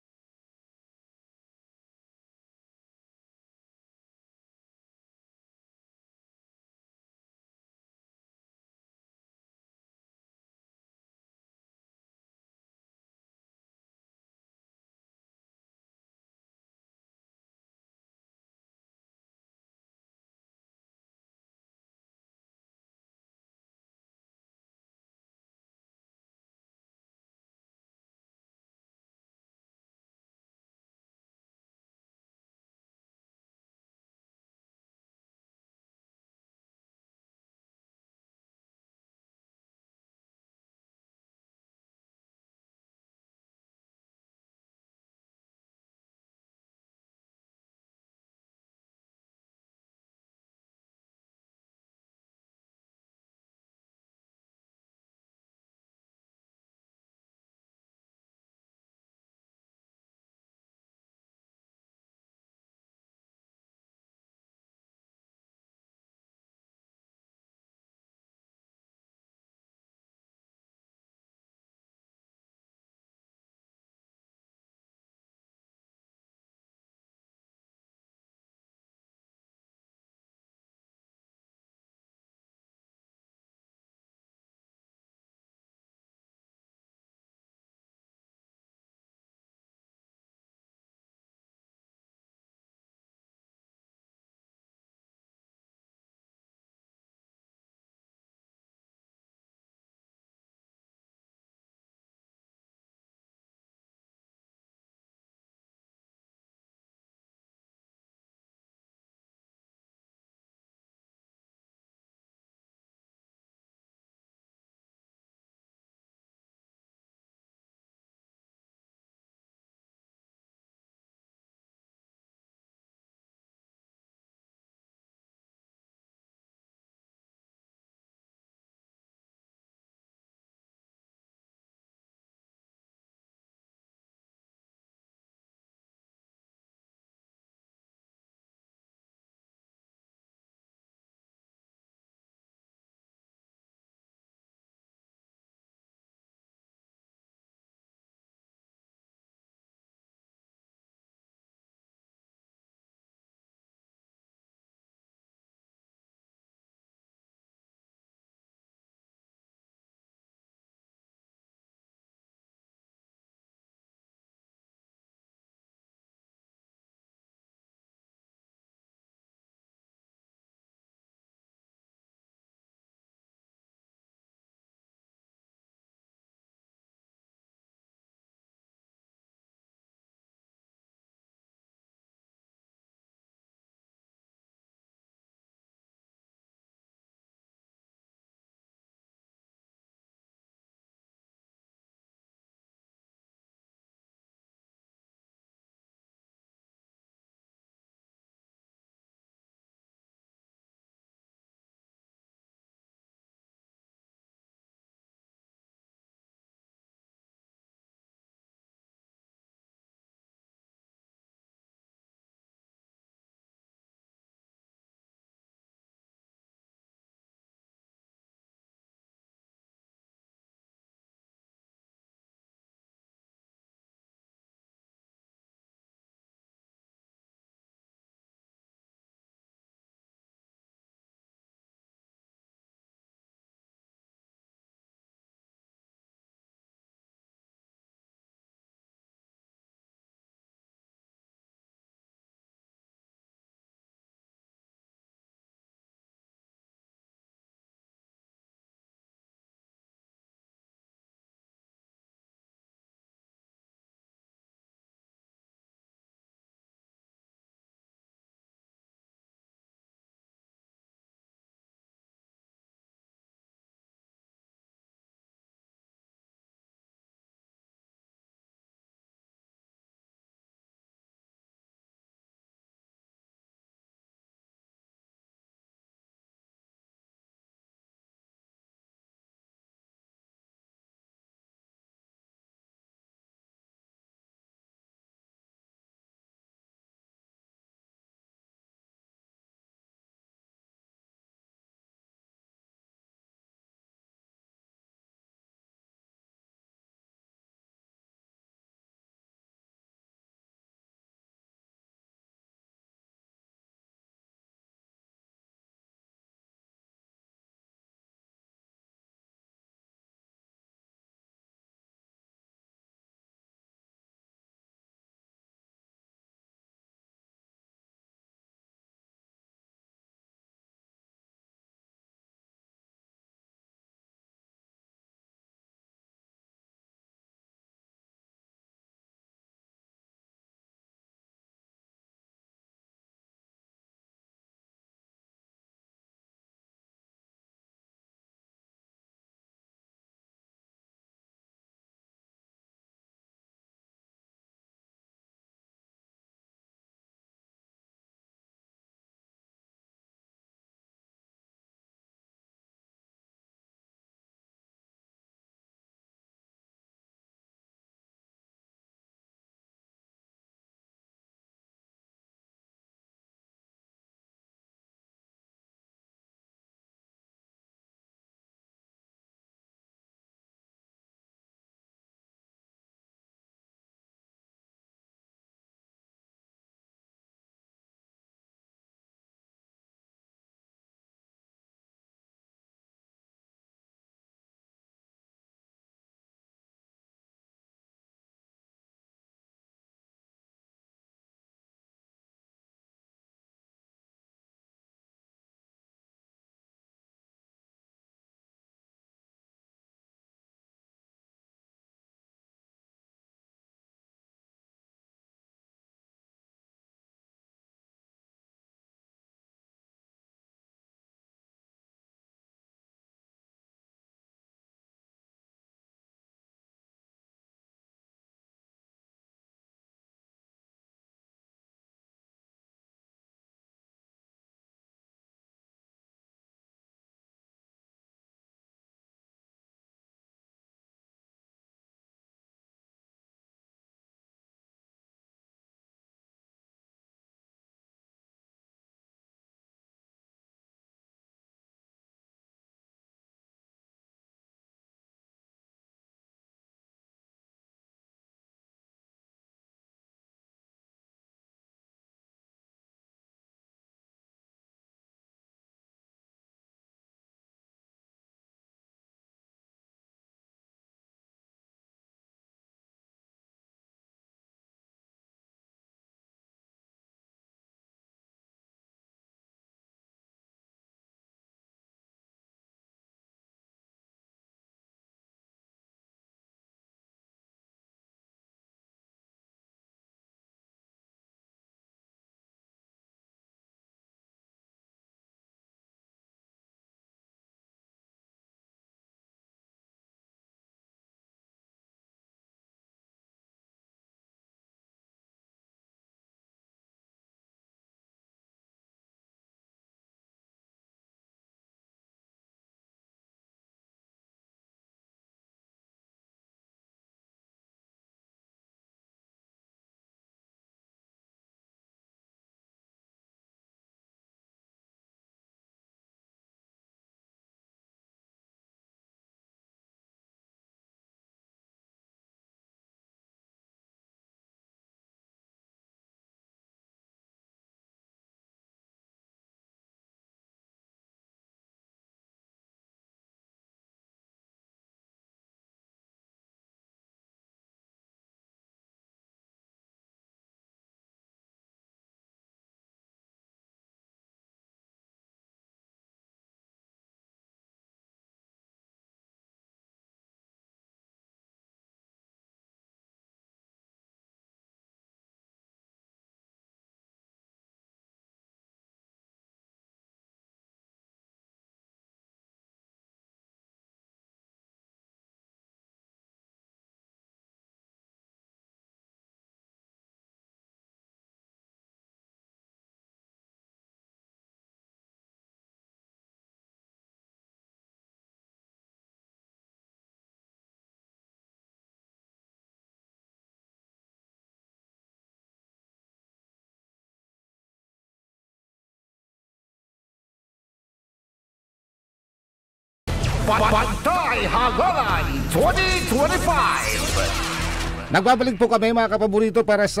I: Bantay Halalan 2025.
B: Nagbabalik po kami mga kapaborito para sa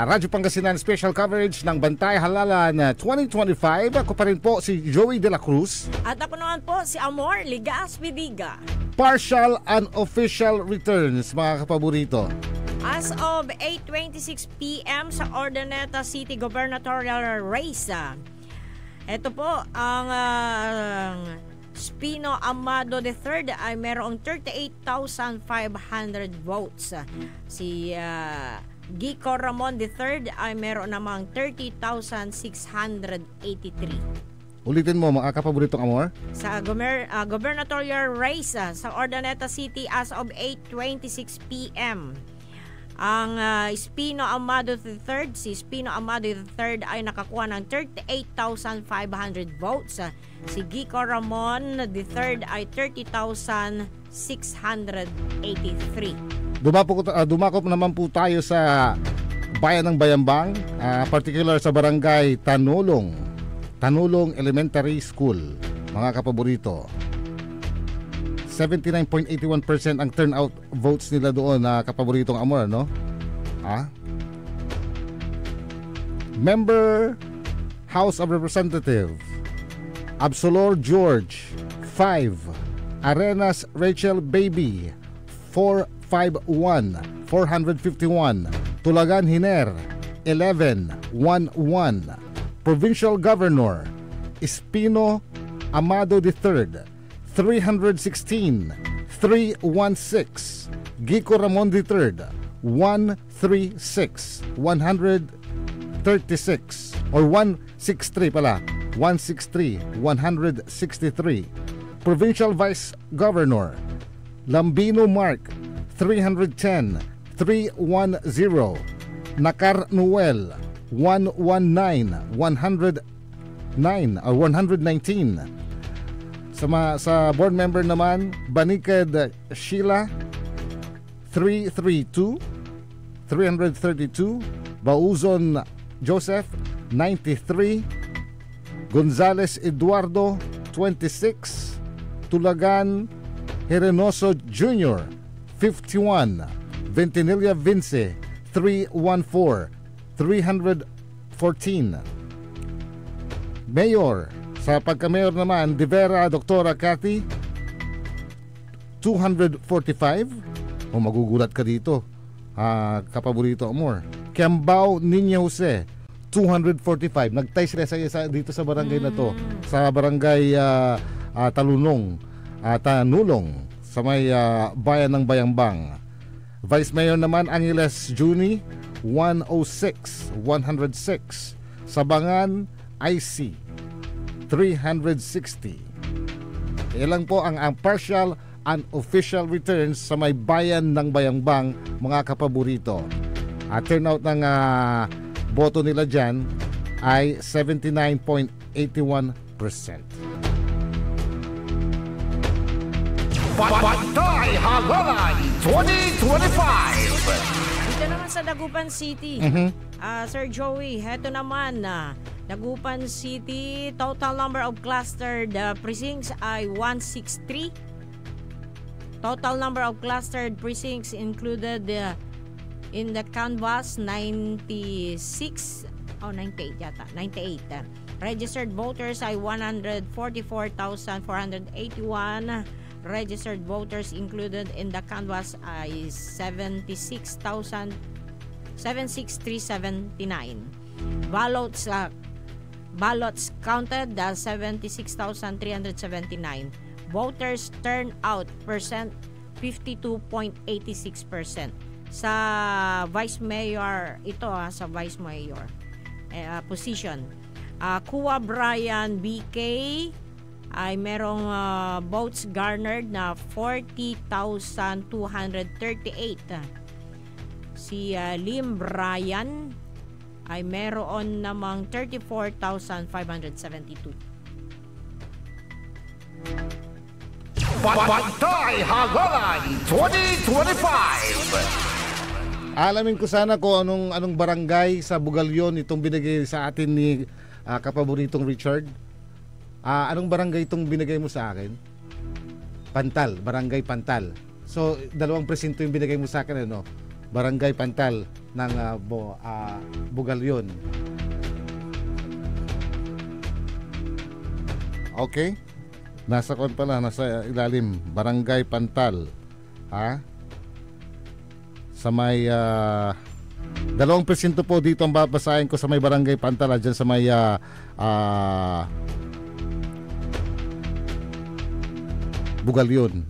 B: Radyo Pangasinan special coverage ng Bantay Halalan 2025. Ako pa rin po si Joey De La Cruz.
C: At ako naman po si Amor Ligas Vidiga.
B: Partial and official returns mga kapaborito.
C: As of 8:26 p.m. sa Urdaneta City gubernatorial race. Ito po ang Spino Amado III ay mayroong 38,500 votes. Si Gico Ramon III ay mayroon namang 30,683.
B: Ulitin mo mga kapaboritong Amor.
C: Sa gubernatorial race sa Urdaneta City as of 8:26 p.m. Ang Spino Amado III, si Spino Amado III ay nakakuha ng 38,500 votes. Si Gico Ramon III ay 30,683.
B: Dumakop naman po tayo sa bayan ng Bayambang, particular sa barangay Tanulong Elementary School, mga kapaborito. 79.81% ang turnout votes nila doon na kapaboritong Amor, no? Member House of Representatives Absolor George 5, Arenas Rachel Baby 451, Tulagan Hiner 11, 11. Provincial Governor Espino Amado III 316, 316. Gico Ramon III 136, 136 or 163 pala, 163, 163. Provincial Vice Governor Lambino Mark 310, 310. Nakar Noel 119, 109 or 119. Sa board member naman, Banikad Sheila 332, Bauzon Joseph 93, Gonzales Eduardo 26, Tulagan Herenoso Jr. 51, Ventinilla Vince 314, 314. Mayor, sa pagka-mayor naman, Divera Doktora Cathy 245. Magugulat ka dito, kapaborito Amor. Kiambao Niña Jose 245. Nagtay sila dito sa barangay na to, sa barangay Tanulong sa may bayan ng Bayambang. Vice Mayor naman Angeles Juni 106. Sabangan IC 360. Ilang po ang partial and official returns sa may bayan ng Bayambang, mga kapaborito. At turnout ng boto nila dyan ay 79.81%.
I: Bantay Halalan 2025.
C: Dito naman sa Dagupan City, Sir Joey, heto naman Dagupan City, total number of clustered precincts ay 163. Total number of clustered precincts included in the canvas 98 yata, 98. Registered voters ay 144,481. Registered voters included in the canvas ay 76,379. Ballots counted 76,379. Voters turnout percent 52.86%. Sa Vice Mayor ito sa Vice Mayor position. Kuwa Brian BK ay merong votes garnered na 40,238. Si Lim Brian ay meron namang 34,572.
I: Bantay Halalan 2025.
B: Alamin ko sana kung anong barangay sa Bugalyon itong binigay sa atin ni kapaboritong Richard. Anong barangay itong binigay mo sa akin? Pantal, Barangay Pantal. So, 2 presinto yung binigay mo sa akin, ano? Barangay Pantal ng Bugalyon. Okay? Nasa kon pala, nasa ilalim. Barangay Pantal. Ha? Sa may 2 presinto po dito ang babasahin ko sa may Barangay Pantal, dyan sa may Bugalyon.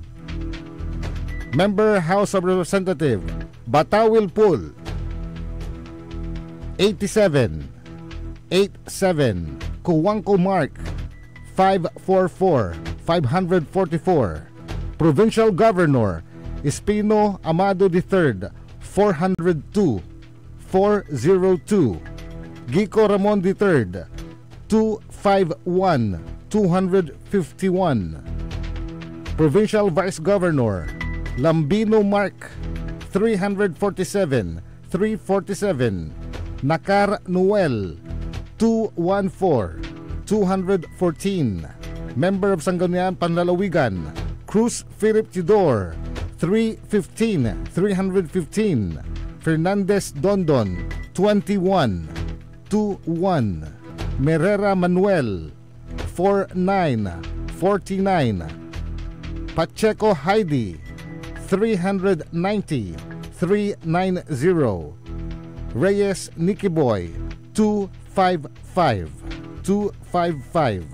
B: Member House of Representative Batawil Pool 87 Kuwangko Mark 544 544. Provincial Governor Espino Amado III 402 402. Gico Ramon III 251 251. Provincial Vice Governor Lambino Mark 347 347. Nakar Noel 214 214. Member of Sangguniang Panlalawigan Cruz Philip Tidor 315 315. Fernandez Dondon 21 21. Merera Manuel 49 49. Pacheco Heidi 390 390. Reyes Nicky Boy 255 255.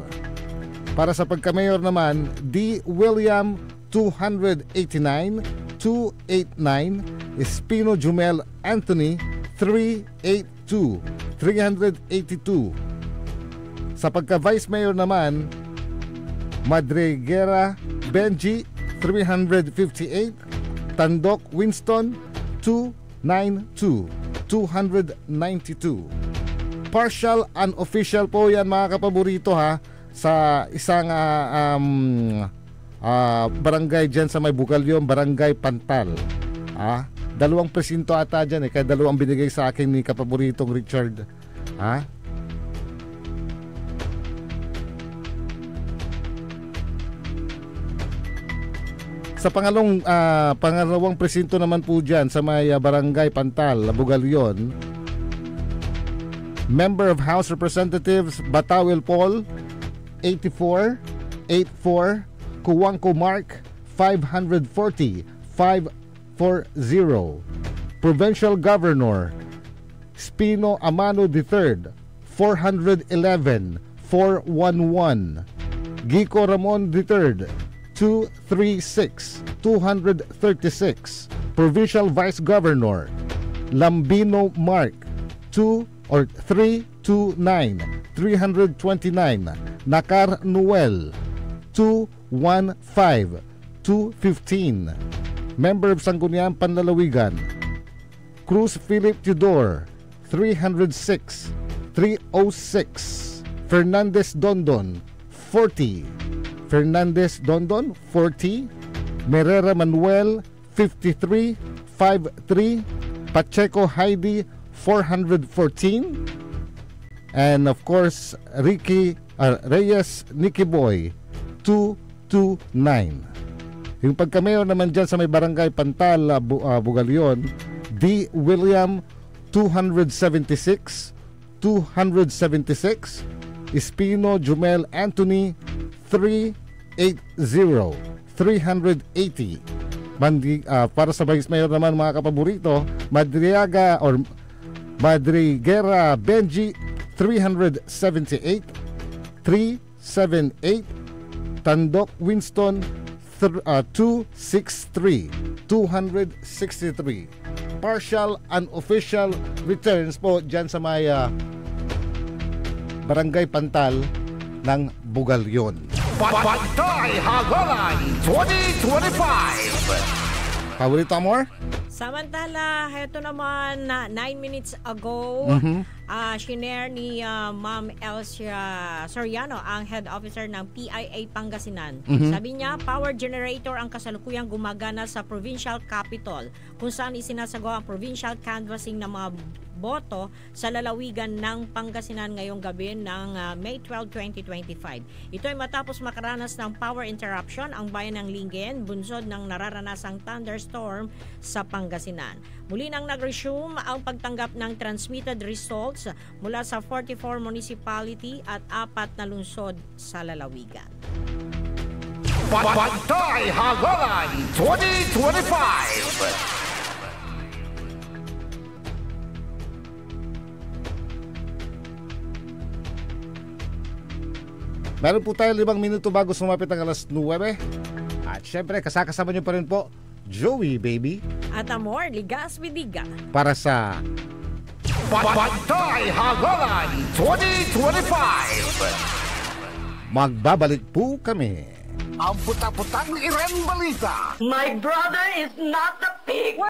B: Para sa pagka-mayor naman, D. William 289 289. Espino Jumel Anthony 382 382. Sa pagka-vice mayor naman, Madriguera Benji 358. Tandok Winston 292 292. Partial unofficial po yan mga kapaborito ha, sa isang barangay dyan sa may Bugalyon, Barangay Pantal. 2 presinto ata dyan kaya 2 ang binigay sa akin ni kapaboritong Richard. Sa pangalawang presinto naman po dyan sa may Barangay Pantal, Bugalyon, Member of House Representatives Batawil Paul 84 84. Kuwangko Mark 540 540. Provincial Governor Espino Amano III 411 411. Gico Ramon III 236 236. Provincial Vice Governor Lambino Mark 329 329. Nakar Noel 215 215. Member of Sangguniang Panlalawigan Cruz Philip Tidor 306 306. Fernandez Dondon 40. Fernandez Dondon 40. Merera Manuel 53 53. Pacheco Heidi 414. And of course Reyes Nicky Boy 229. Yung pagka-mayor naman dyan sa may Barangay Pantal, Bugalyon, D. William 276 276. Espino Jumel Anthony 380 380. Para sa Vice Mayor naman mga kapaborito, Madriguera Benji 378 378. Tandok Winston 263 263. Partial unofficial returns po dyan sa may Barangay Pantal ng Bugalyon.
A: Pantay Hagalan 2025.
B: Paborito more?
C: Samantala, heto naman 9 minutes ago, shinare ni Ma'am Elsia Soriano, ang head officer ng PIA Pangasinan. Sabi niya, power generator ang kasalukuyang gumagana sa provincial capital, kung saan isinasagawa ang provincial canvassing ng mga boto sa lalawigan ng Pangasinan ngayong gabi ng May 12, 2025. Ito ay matapos makaranas ng power interruption ang bayan ng Lingayen, bunsod ng nararanasang thunderstorm sa Pangasinan. Muli nang nag-resume ang pagtanggap ng transmitted results mula sa 44 municipality at 4 na lungsod sa lalawigan.
I: Pantay Halalan 2025.
B: Meron po tayo 5 minuto bago sumapit ang alas 9. At syempre, kasakasama nyo pa rin po, Joey Baby.
C: At Amor Ligas Bidiga.
B: Para sa
I: Pantay Halalan 2025.
B: Magbabalik po kami.
I: Ang puta-putang Iren Balita.
F: My brother is not a pig.